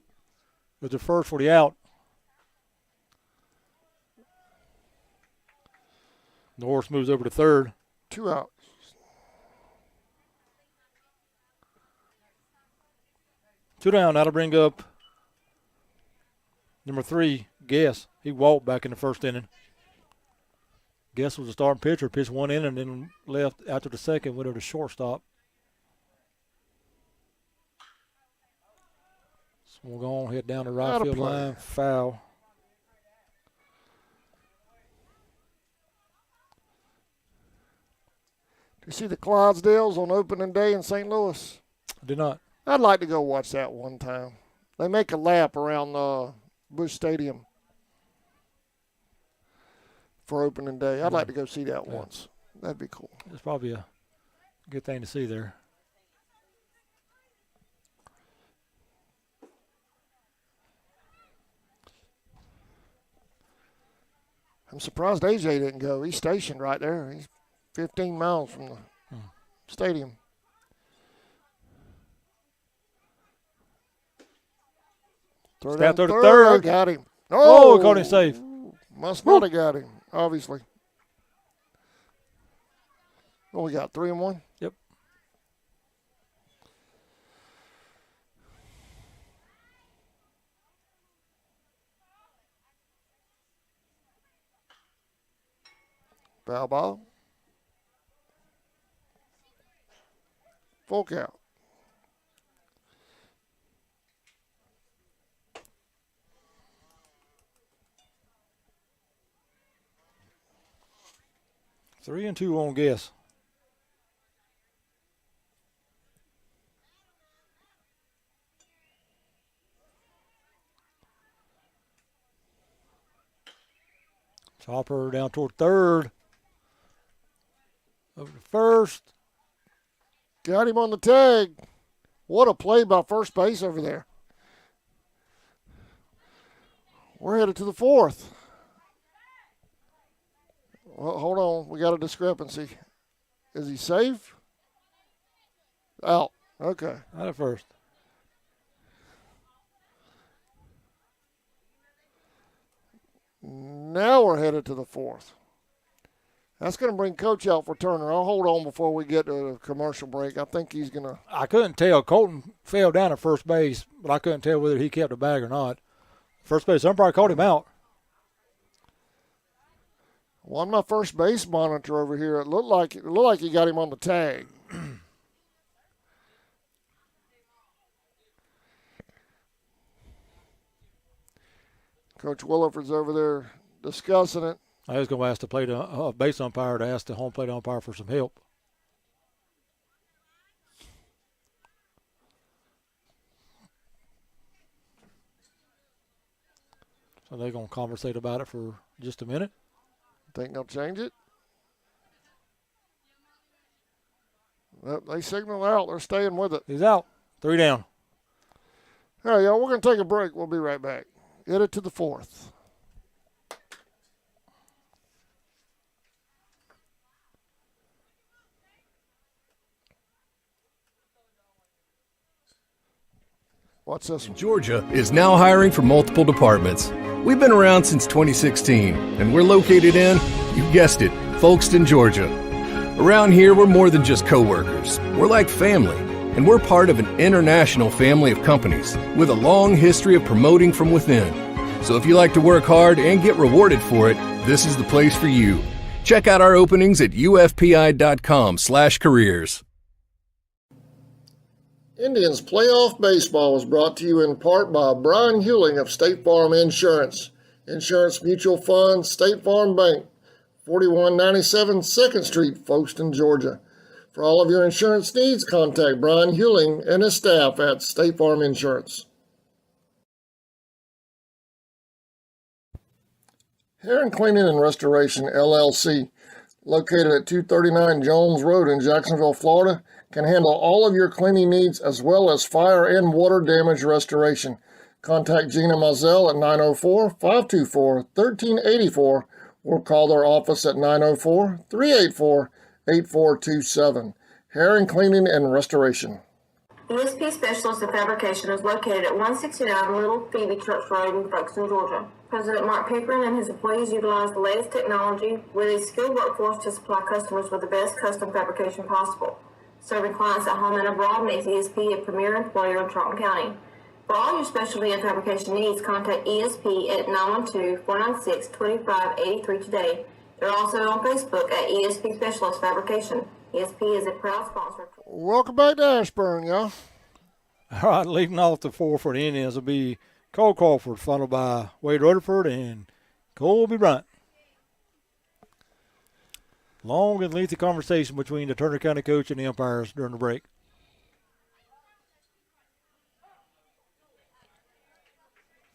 with the first for the out. Norris moves over to third. Two outs. Two down. That'll bring up number 3, Guess. He walked back in the first inning. Guess was a starting pitcher. Pitched one inning and then left after the second. Went over to shortstop. So we'll go on, head down the right field line. Foul. Do you see the Clydesdales on opening day in St. Louis? I did not. I'd like to go watch that one time. They make a lap around Busch Stadium for opening day. I'd like to go see that once. That'd be cool. It's probably a good thing to see there. I'm surprised AJ didn't go. He's stationed right there. He's 15 miles from the stadium. Step to the third. I got him. Oh, caught him safe. Must not have got him, obviously. What we got, 3 and 1? Yep. Foul ball. Full count. Three and two on Guess. Chopper down toward third. Over to first. Got him on the tag. What a play by first base over there. We're headed to the fourth. Well, hold on. We got a discrepancy. Is he safe? Out. Okay. Out at first. Now we're headed to the fourth. That's going to bring Coach out for Turner. I'll hold on before we get to a commercial break. I think he's going to. I couldn't tell. Colton fell down at first base, but I couldn't tell whether he kept the bag or not. First base umpire called him out. Well, I'm my first base monitor over here. It looked like he got him on the tag. Coach Williford's over there discussing it. I was going to ask the base umpire to ask the home plate umpire for some help. So they're going to conversate about it for just a minute. Think they'll change it? They signal out. They're staying with it. He's out. 3 down. All right, y'all, we're going to take a break. We'll be right back. Get it to the 4th. What's this one? Georgia is now hiring for multiple departments. We've been around since 2016, and we're located in, you guessed it, Folkestone, Georgia. Around here, we're more than just coworkers. We're like family, and we're part of an international family of companies with a long history of promoting from within. So if you like to work hard and get rewarded for it, this is the place for you. Check out our openings at ufpi.com/careers. Indians Playoff Baseball was brought to you in part by Brian Hewling of State Farm Insurance, Insurance Mutual Fund, State Farm Bank, 4197 2nd Street, Folkestone, Georgia. For all of your insurance needs, contact Brian Hewling and his staff at State Farm Insurance. Heron Cleaning and Restoration, LLC, located at 239 Jones Road in Jacksonville, Florida, can handle all of your cleaning needs as well as fire and water damage restoration. Contact Gina Mazel at 904-524-1384 or call their office at 904-384-8427. Heron Cleaning and Restoration. ESP Specialist of Fabrication is located at 169 Little Phoebe Church Road in Folkestone, Georgia. President Mark Pickering and his employees utilize the latest technology with a skilled workforce to supply customers with the best custom fabrication possible. Serving clients at home and abroad makes ESP a premier employer in Charlton County. For all your specialty and fabrication needs, contact ESP at 912-496-2583 today. They're also on Facebook at ESP Specialist Fabrication. ESP is a proud sponsor. Welcome back to Ashburn, y'all. All right, leading off the 4 for the Indians will be Cole Crawford, followed by Wade Rutherford and Colby Bryant. Long and lengthy conversation between the Turner County coach and the umpires during the break.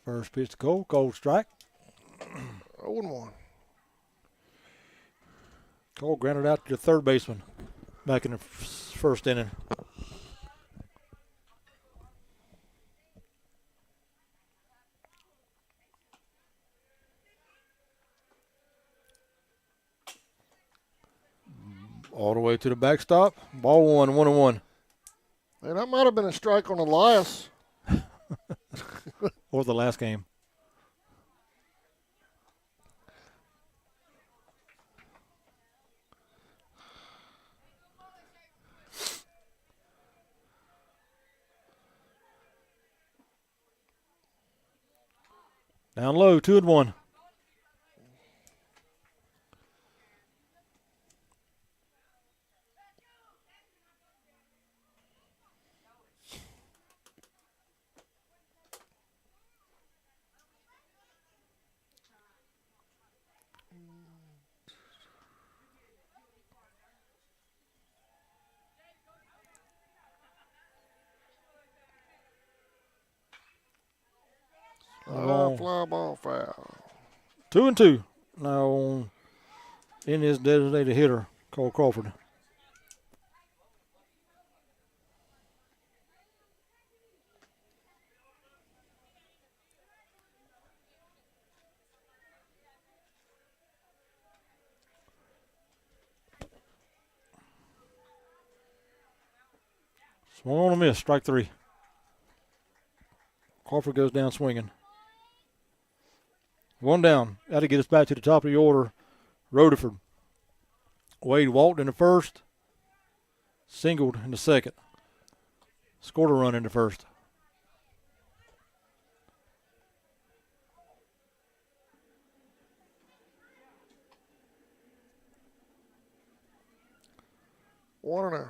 First pitch to Cole. Cole strike. 0-1. Cole grounded out to the third baseman back in the first inning. All the way to the backstop. Ball 1, 1-1. Man, that might have been a strike on Elias. Or the last game. Down low, 2-1. Fly ball foul. 2-2. Now in his designated hitter, Cole Crawford. Swung on a miss, strike 3. Crawford goes down swinging. 1 down. Got to get us back to the top of the order. Rutherford Wade walked in the first, singled in the second. Scored a run in the first. One and a.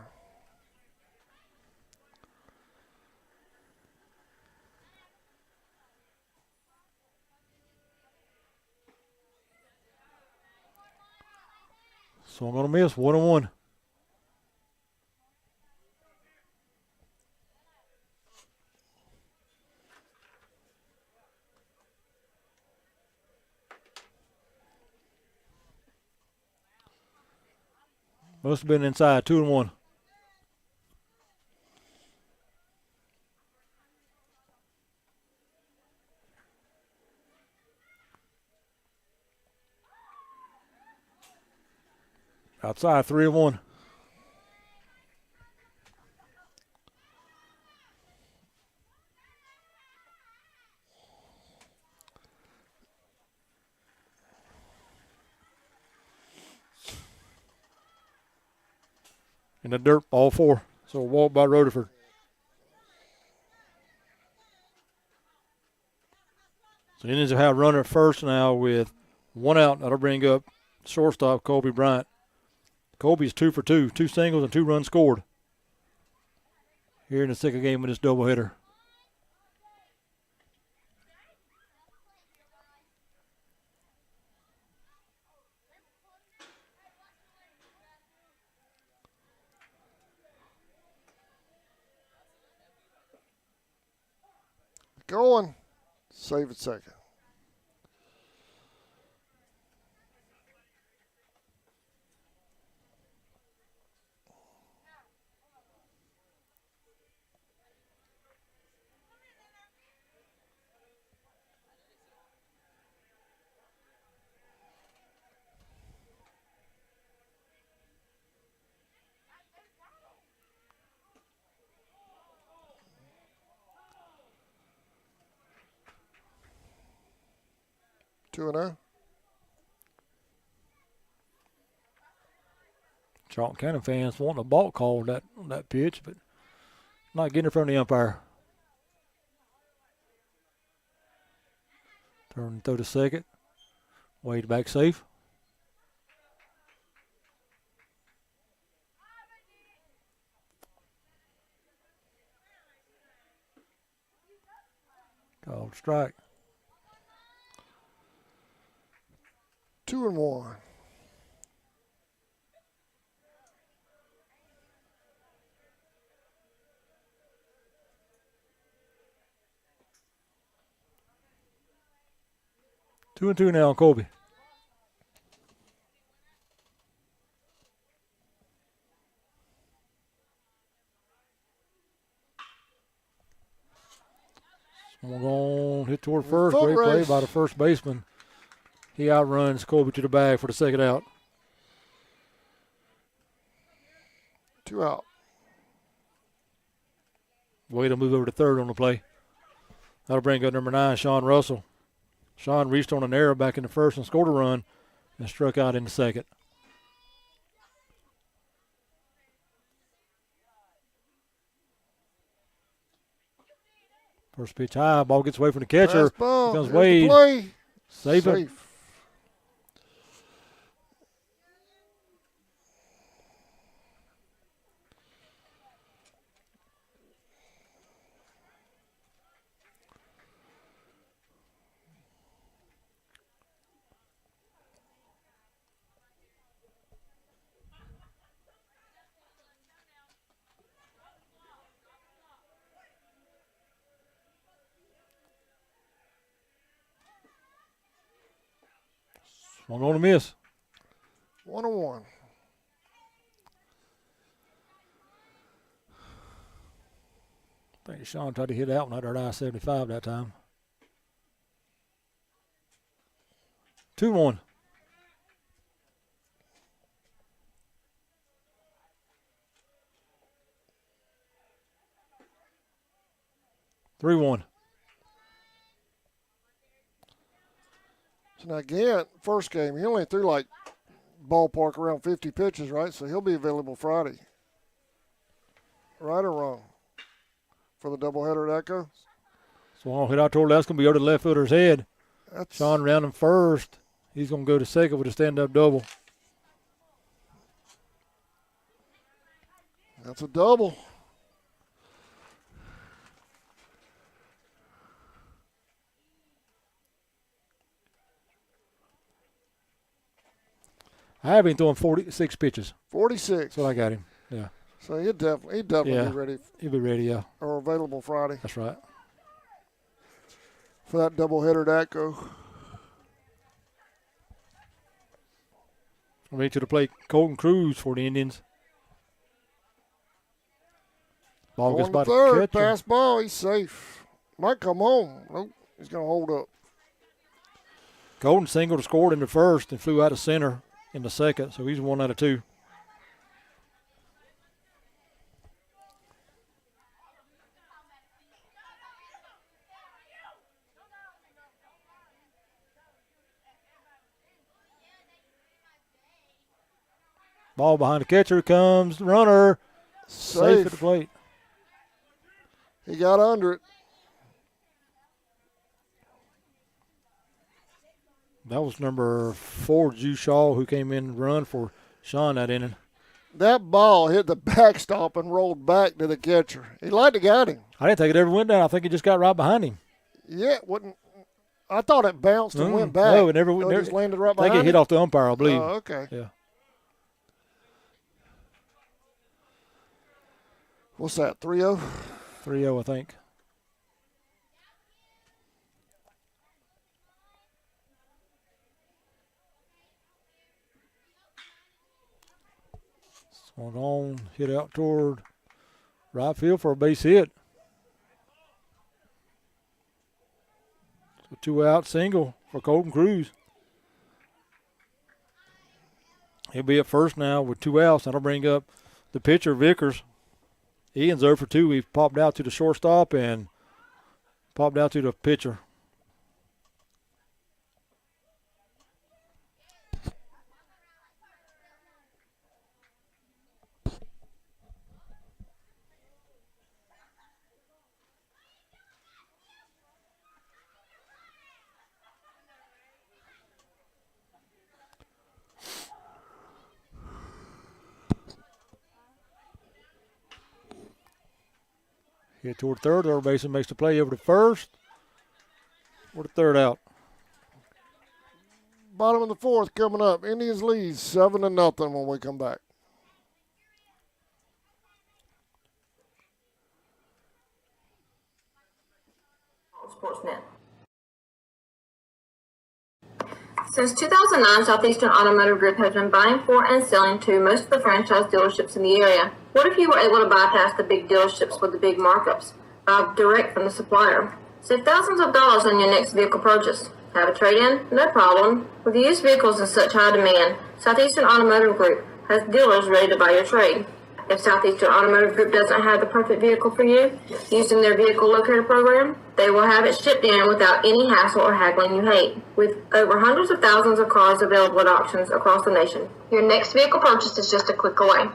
So I'm going to miss 1-1. Must have been inside 2-1. Outside 3-1. In the dirt, all four. So a walk by Rutherford. So the Indians will have runner at first now with one out. That'll bring up shortstop Colby Bryant. Colby's 2 for 2, 2 singles and 2 runs scored here in the second game of this doubleheader. Going. Save it second. Two and oh. Charlton County fans wanting a balk call on that pitch, but not getting it from the umpire. Turn throw to second. Wade back safe. Called strike. 2-1. 2-2 now on Colby. Someone going to hit toward first. Great play by the first baseman. He outruns Colby to the bag for the second out. 2 out. Wade will move over to third on the play. That'll bring up number 9, Sean Russell. Sean reached on an error back in the first and scored a run and struck out in the second. First pitch high, ball gets away from the catcher. Here comes Wade. Save it. One on a miss. 1-1. I think Sean tried to hit that one under I-75 that time. 2-1. Three-one. So now Gant, first game, he only threw like ballpark around 50 pitches, right? So he'll be available Friday. Right or wrong? For the doubleheader at Echo? So I'll hit out toward that's going to be over the left fielder's head. That's Sean round him first. He's going to go to second with a stand-up double. That's a double. I have been throwing 46 pitches. 46. That's what I got him. Yeah. So he'd definitely Yeah. be ready He'll be ready, yeah. or available Friday That's right. for that doubleheader at Echo. Ready to the plate, Colton Cruz for the Indians. Ball gets Going by to the third, catcher. pass ball, he's safe. Might come home. Nope, he's going to hold up. Colton singled to scored in the first and flew out of center in the second, so he's 1 out of 2. Ball behind the catcher comes the runner. Safe at the plate. He got under it. That was number 4, Juice Shaw, who came in and run for Sean that inning. That ball hit the backstop and rolled back to the catcher. He liked to got him. I didn't think it ever went down. I think it just got right behind him. Yeah, it wouldn't. I thought it bounced and went back. No, it never So went. it just landed right I behind think it hit him? off the umpire, I believe. Oh, okay. Yeah. What's that, 3-0? 3-0, I think. Swung on, hit out toward right field for a base hit. So 2-out single for Colton Cruz. He'll be at first now with 2 outs. That'll bring up the pitcher, Vickers. Ian's 0 for 2. He popped out to the shortstop and popped out to the pitcher. Hit toward third. Third baseman makes the play over to first. With the 3rd out. Bottom of the 4th coming up. Indians lead 7-0 when we come back. Sportsnet. Since 2009, Southeastern Automotive Group has been buying for and selling to most of the franchise dealerships in the area. What if you were able to bypass the big dealerships with the big markups? Buy direct from the supplier. Save thousands of dollars on your next vehicle purchase. Have a trade-in? No problem. With used vehicles in such high demand, Southeastern Automotive Group has dealers ready to buy your trade. If Southeastern Automotive Group doesn't have the perfect vehicle for you, using their vehicle locator program, they will have it shipped in without any hassle or haggling you hate. With over hundreds of thousands of cars available at auctions across the nation, your next vehicle purchase is just a click away.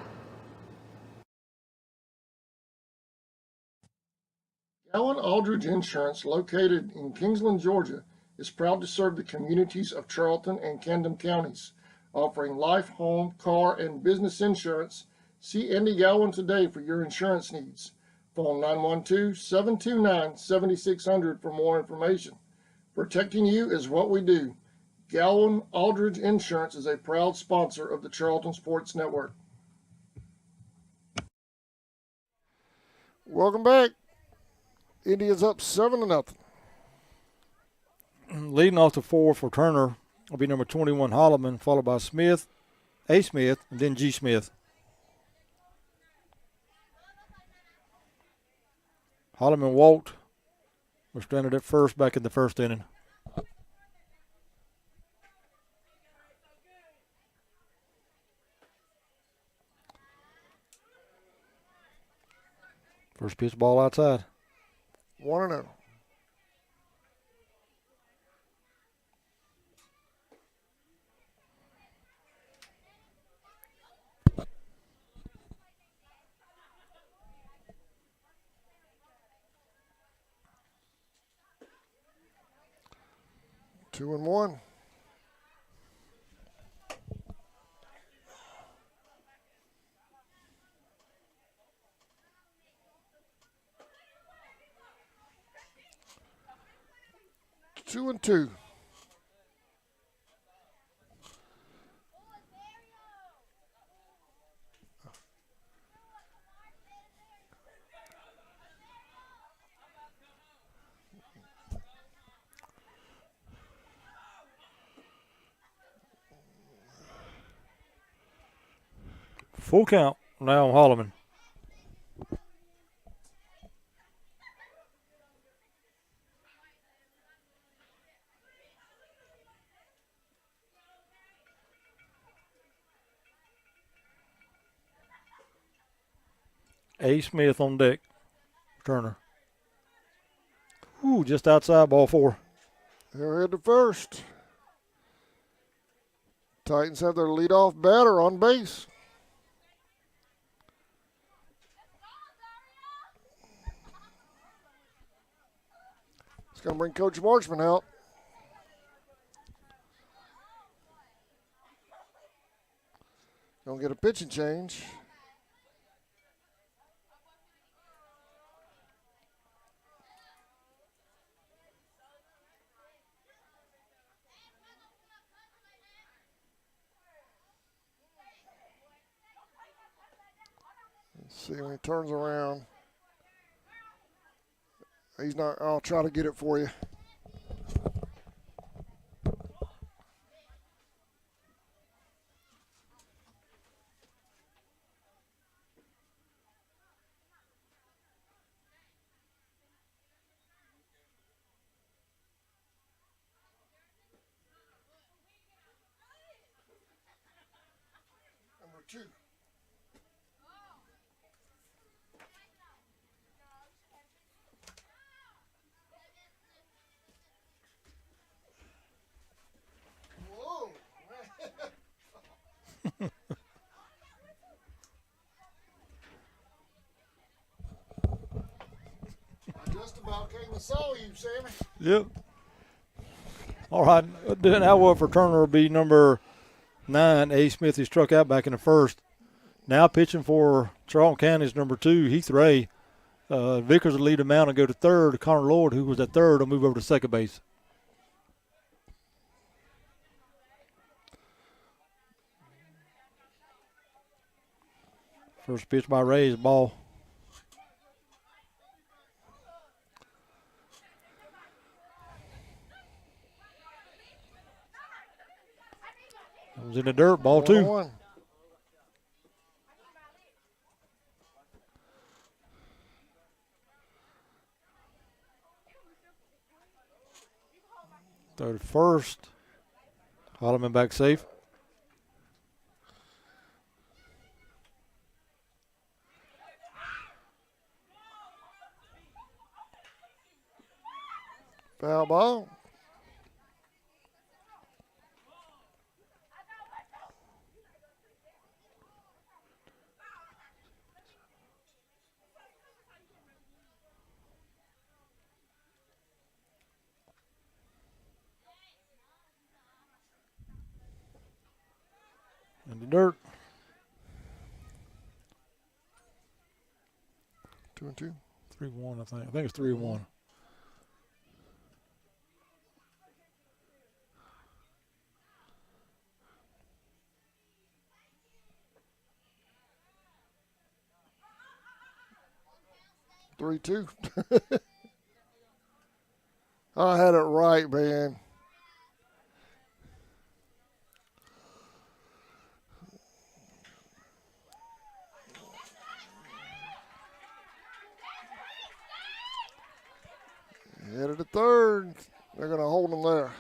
Allen Aldridge Insurance, located in Kingsland, Georgia, is proud to serve the communities of Charlton and Camden counties, offering life, home, car, and business insurance. See Andy Gowan today for your insurance needs. Phone 912-729-7600 for more information. Protecting you is what we do. Gowan Aldridge Insurance is a proud sponsor of the Charlton Sports Network. Welcome back. Indians up 7-0. Leading off the 4 for Turner will be number 21, Holloman, followed by Smith, A. Smith, and then G. Smith. Holloman walked. Was stranded at first back in the first inning. First pitch ball outside. 1-0. 2-1. Two and two. Full count now on Holloman. A. Smith on deck. Turner. Ooh, just outside ball 4. They're headed to first. Titans have their leadoff batter on base. It's going to bring Coach Marchman out. Going to get a pitching change. Let's see when he turns around. He's not, I'll try to get it for you. Number 2. Whoa. I just about came and saw you, Sammy. Yep. All right. Then now for Turner will be number 9, A. Smith, who struck out back in the first. Now pitching for Charlton County's number 2, Heath Ray. Vickers will lead him out and go to third. Connor Lord, who was at third, will move over to second base. First pitch by Ray is ball. It was in the dirt, ball 2. 1-1. Throw to first. Holloman back safe. Foul ball. In the dirt. 2-2. 3-1, I think. I think it's 3-1. Three, 2. I had it right, man. Headed to third. They're going to hold him there.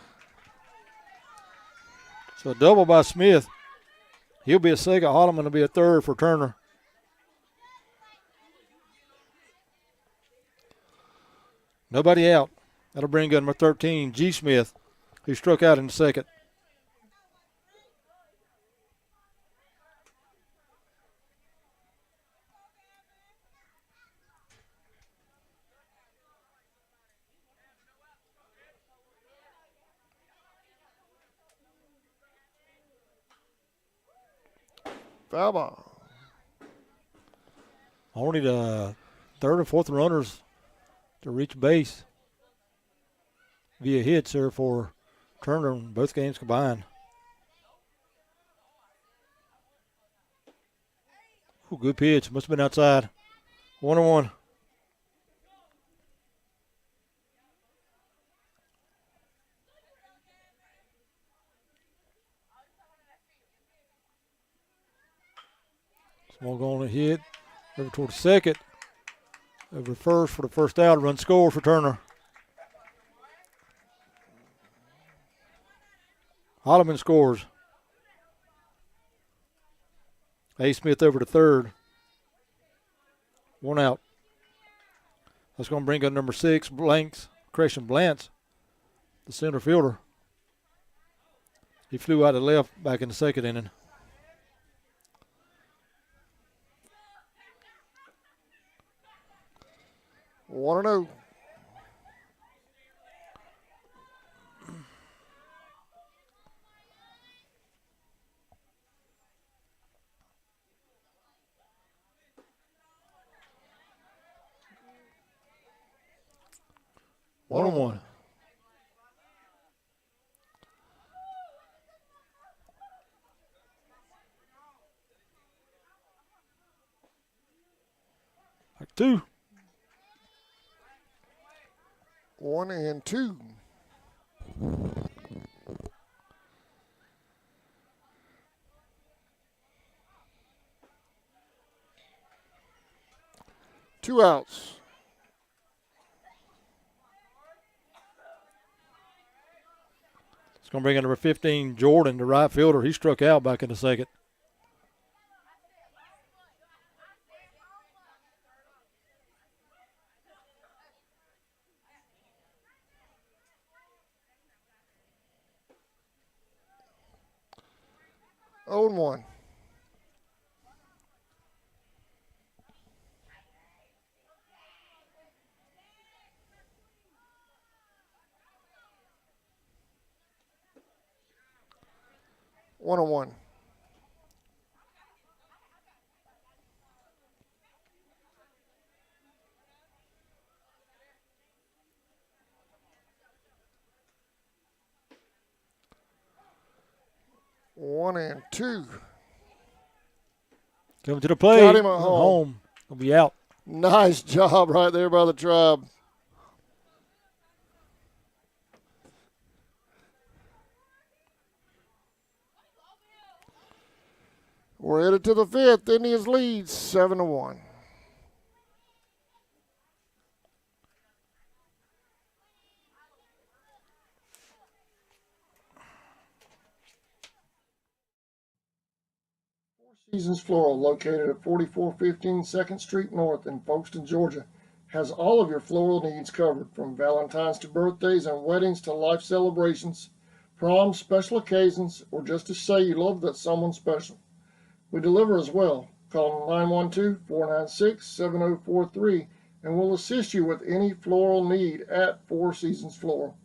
So a double by Smith. He'll be a second. Holloman will be a third for Turner. Nobody out. That'll bring gun number 13, G. Smith, who struck out in the second. Foul ball. Only the third and fourth runners to reach base via hits there for Turner in both games combined. Ooh, good pitch. Must have been outside. 1-1. Small going to hit. Over toward second. Over first for the first out. Run score for Turner. Holloman scores. A. Smith over to third. 1 out. That's going to bring up number 6, Christian Blantz, the center fielder. He flew out to left back in the second inning. One and 0. One and one. Like 2. 1 and 2. Two outs. It's going to bring in number 15, Jordan, the right fielder. He struck out back in the second. Oh and 1. One and 1. One and 2. Coming to the plate. Got him at home. He'll be out. Nice job right there by the Tribe. We're headed to the 5th. Indians lead 7-1. Four Seasons Floral, located at 4415 2nd Street North in Folkestone, Georgia, has all of your floral needs covered, from Valentine's to birthdays and weddings to life celebrations, proms, special occasions, or just to say you love that someone special. We deliver as well. Call 912-496-7043 and we'll assist you with any floral need at Four Seasons Floral.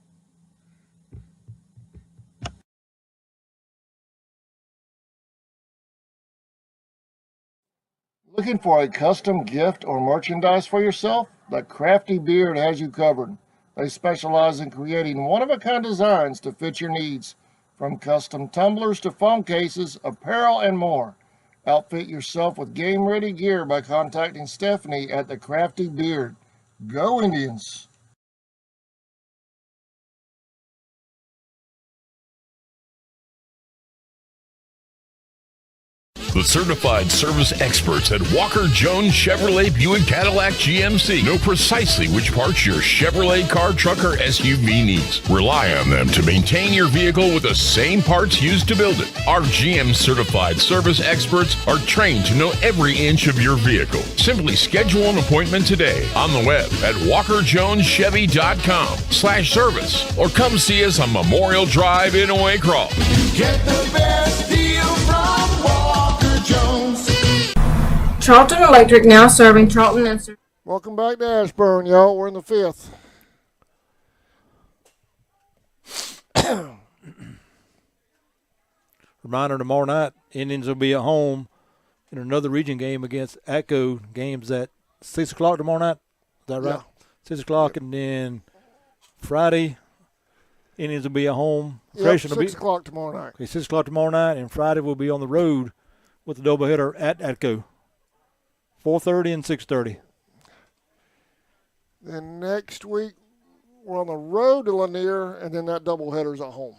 Looking for a custom gift or merchandise for yourself? The Crafty Beard has you covered. They specialize in creating one-of-a-kind designs to fit your needs, from custom tumblers to phone cases, apparel, and more. Outfit yourself with game-ready gear by contacting Stephanie at the Crafty Beard. Go Indians! The certified service experts at Walker Jones Chevrolet Buick Cadillac GMC know precisely which parts your Chevrolet car, truck, or SUV needs. Rely on them to maintain your vehicle with the same parts used to build it. Our GM certified service experts are trained to know every inch of your vehicle. Simply schedule an appointment today on the web at walkerjonesschevy.com/service or come see us on Memorial Drive in Waycross. Get the best deal from Walker Jones. Charlton Electric now serving Charlton and Welcome back to Ashburn, y'all. We're in the 5th. Reminder, tomorrow night, Indians will be at home in another region game against Atco. Games at 6 o'clock tomorrow night. Is that right? Yeah. 6 o'clock, and then Friday, Indians will be at home. Yep, Crescent will 6 o'clock tomorrow night. Okay, 6 o'clock tomorrow night, and Friday we'll be on the road with the doubleheader at Atco. 4:30 and 6:30. Then next week, we're on the road to Lanier, and then that doubleheader's at home.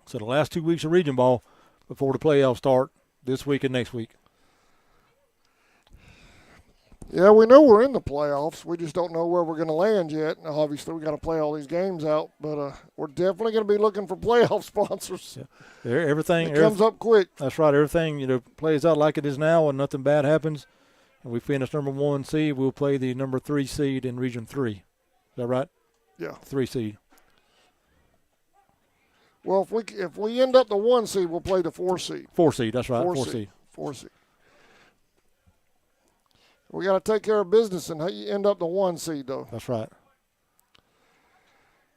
So the last 2 weeks of region ball before the playoffs start this week and next week. Yeah, we know we're in the playoffs. We just don't know where we're going to land yet. Now, obviously, we got to play all these games out, but we're definitely going to be looking for playoff sponsors. Yeah. Everything it comes up quick. That's right. Everything plays out like it is now, and nothing bad happens. And we finish number 1 seed. We'll play the number 3 seed in Region 3. Is that right? Yeah. 3 seed. Well, if we end up the 1 seed, we'll play the 4 seed. 4 seed. That's right. 4 seed. 4 seed. We got to take care of business and end up the 1 seed, though. That's right.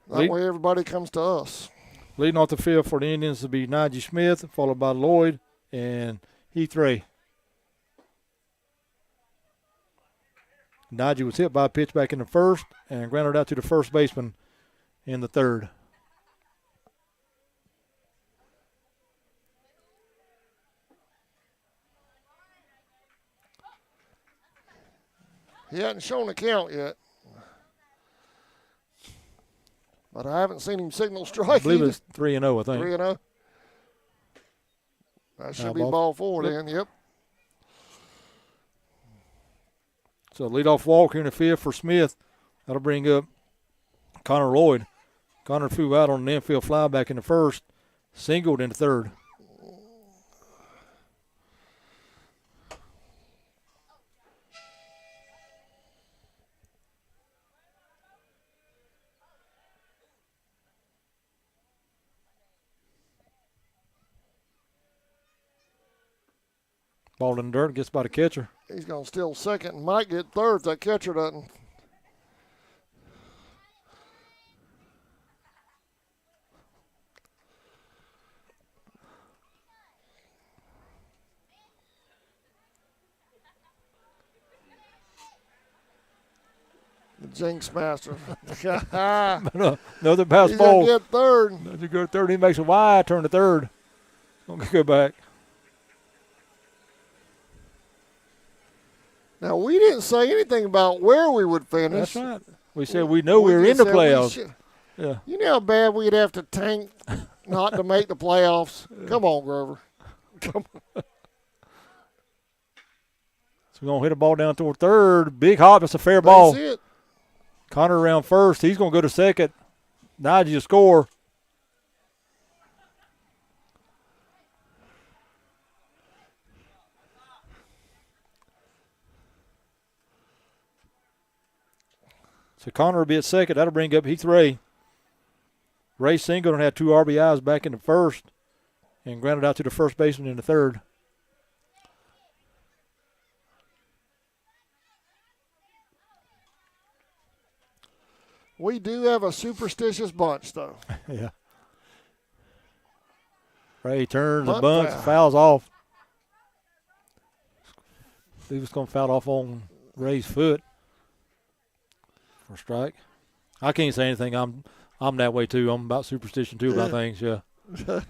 That way everybody comes to us. Leading off the field for the Indians will be Najee Smith, followed by Lloyd and Heath Ray. Najee was hit by a pitch back in the first and grounded out to the first baseman in the third. He hadn't shown a count yet. But I haven't seen him signal strike. I believe it's 3-0, I think. 3-0. That should be ball 4 then, yep. So leadoff walk here in the fifth for Smith. That'll bring up Connor Lloyd. Connor flew out on an infield fly back in the first, singled in the third. Ball in the dirt, gets by the catcher. He's going to steal second and might get third if that catcher doesn't. The jinx master. Another pass He's ball. going to get third. Another go to third. He makes a wide turn to third. Don't go back. Now, we didn't say anything about where we would finish. That's right. We said we know we were in the playoffs. Yeah. You know how bad we'd have to tank not to make the playoffs? Come on, Grover. Come on. So we're going to hit a ball down toward third. Big hop. It's a fair ball. That's it. Connor around first. He's going to go to second. Najee will score. So Connor will be at second. That'll bring up Heath Ray. Ray singled and had 2 RBIs back in the first and grounded out to the first baseman in the third. We do have a superstitious bunch, though. Yeah. Ray turns and bunts, fouls off. He was going to foul off on Ray's foot for a strike. I can't say anything. I'm that way too. I'm about superstition too about things. Yeah. Yeah.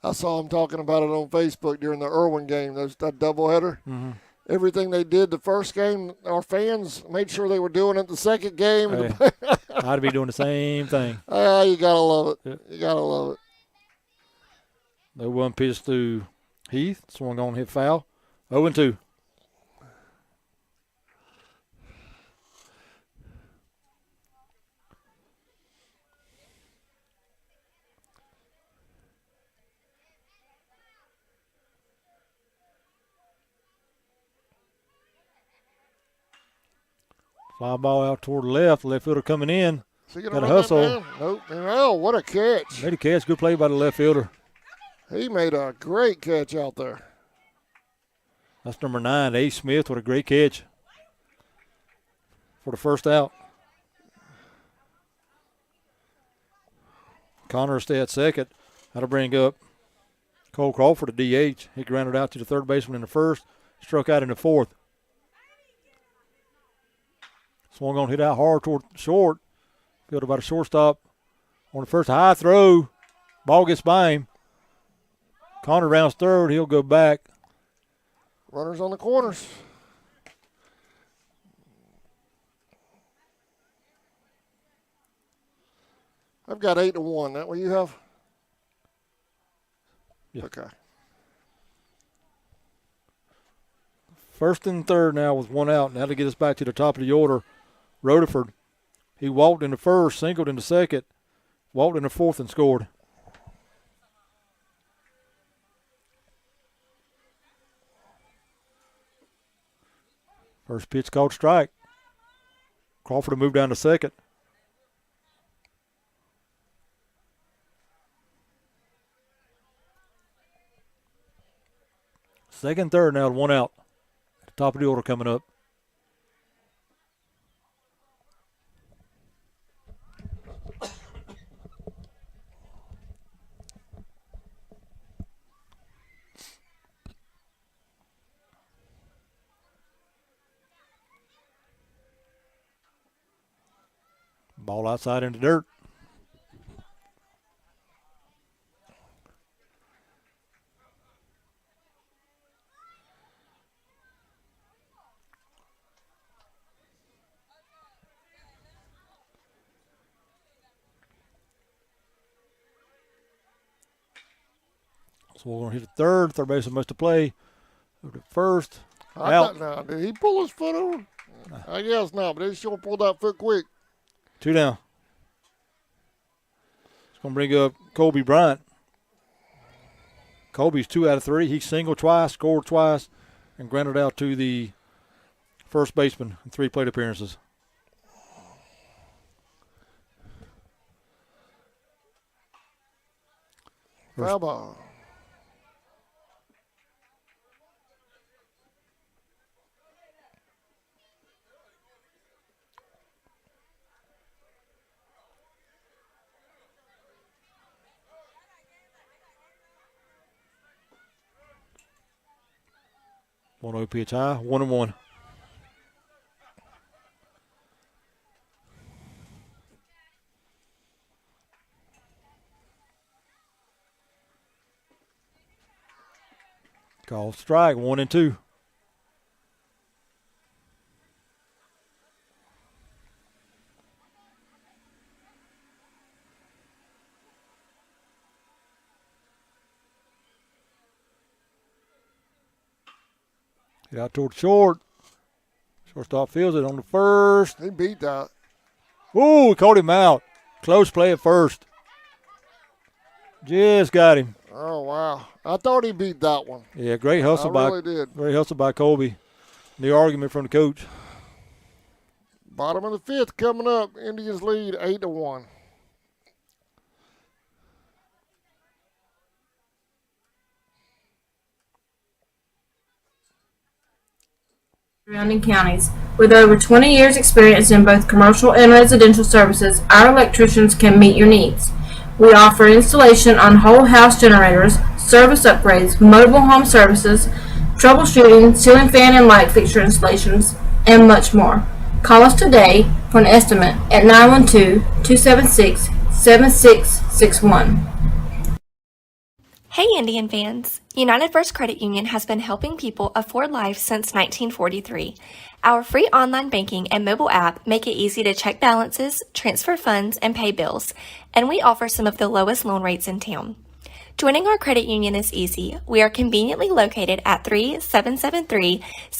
I saw him talking about it on Facebook during the Irwin game. That doubleheader. Mm-hmm. Everything they did the first game, our fans made sure they were doing it the second game. Hey, I'd be doing the same thing. You gotta love it. Yeah. You gotta love it. No one pitch to Heath. Swung on, hit foul. 0-2. Fly ball out toward the left. Left fielder coming in. Got a hustle. Nope. Oh, what a catch. Made a catch. Good play by the left fielder. He made a great catch out there. That's number 9, Ace Smith, with a great catch for the first out. Connor will stay at second. That'll bring up Cole Crawford, a DH. He grounded out to the third baseman in the first, struck out in the fourth. Swung on, hit out hard toward short. Fielded by the shortstop. On the first high throw, ball gets by him. Connor rounds third. He'll go back. Runners on the corners. I've got 8-1. That what you have? Yeah. Okay. First and third now with one out. Now to get us back to the top of the order, Rutherford. He walked in the first, singled in the second, walked in the fourth, and scored. First pitch called strike. Crawford to move down to second. Second, third now, one out. Top of the order coming up. Ball outside in the dirt. So we're going to hit the third. Third baseman must to play. Move to first. Out. Now, did he pull his foot over? I guess not, but he sure pulled that foot quick. Two down. It's going to bring up Colby Bryant. Colby's 2 out of 3. He singled twice, scored twice, and grounded out to the first baseman in 3 plate appearances. Foul ball. One 0 pitch high, 1-1. Call strike, 1-2. Get out toward short. Shortstop fields it on the first. He beat that. Ooh, caught him out. Close play at first. Just got him. Oh, wow. I thought he beat that one. Yeah, great hustle I really did. Great hustle by Colby. The argument from the coach. Bottom of the 5th coming up. Indians lead 8-1. Surrounding counties. With over 20 years experience in both commercial and residential services, our electricians can meet your needs. We offer installation on whole house generators, service upgrades, mobile home services, troubleshooting, ceiling fan and light fixture installations, and much more. Call us today for an estimate at 912-276-7661. Hey Indian fans! United First Credit Union has been helping people afford life since 1943. Our free online banking and mobile app make it easy to check balances, transfer funds, and pay bills, and we offer some of the lowest loan rates in town. Joining our credit union is easy. We are conveniently located at 3773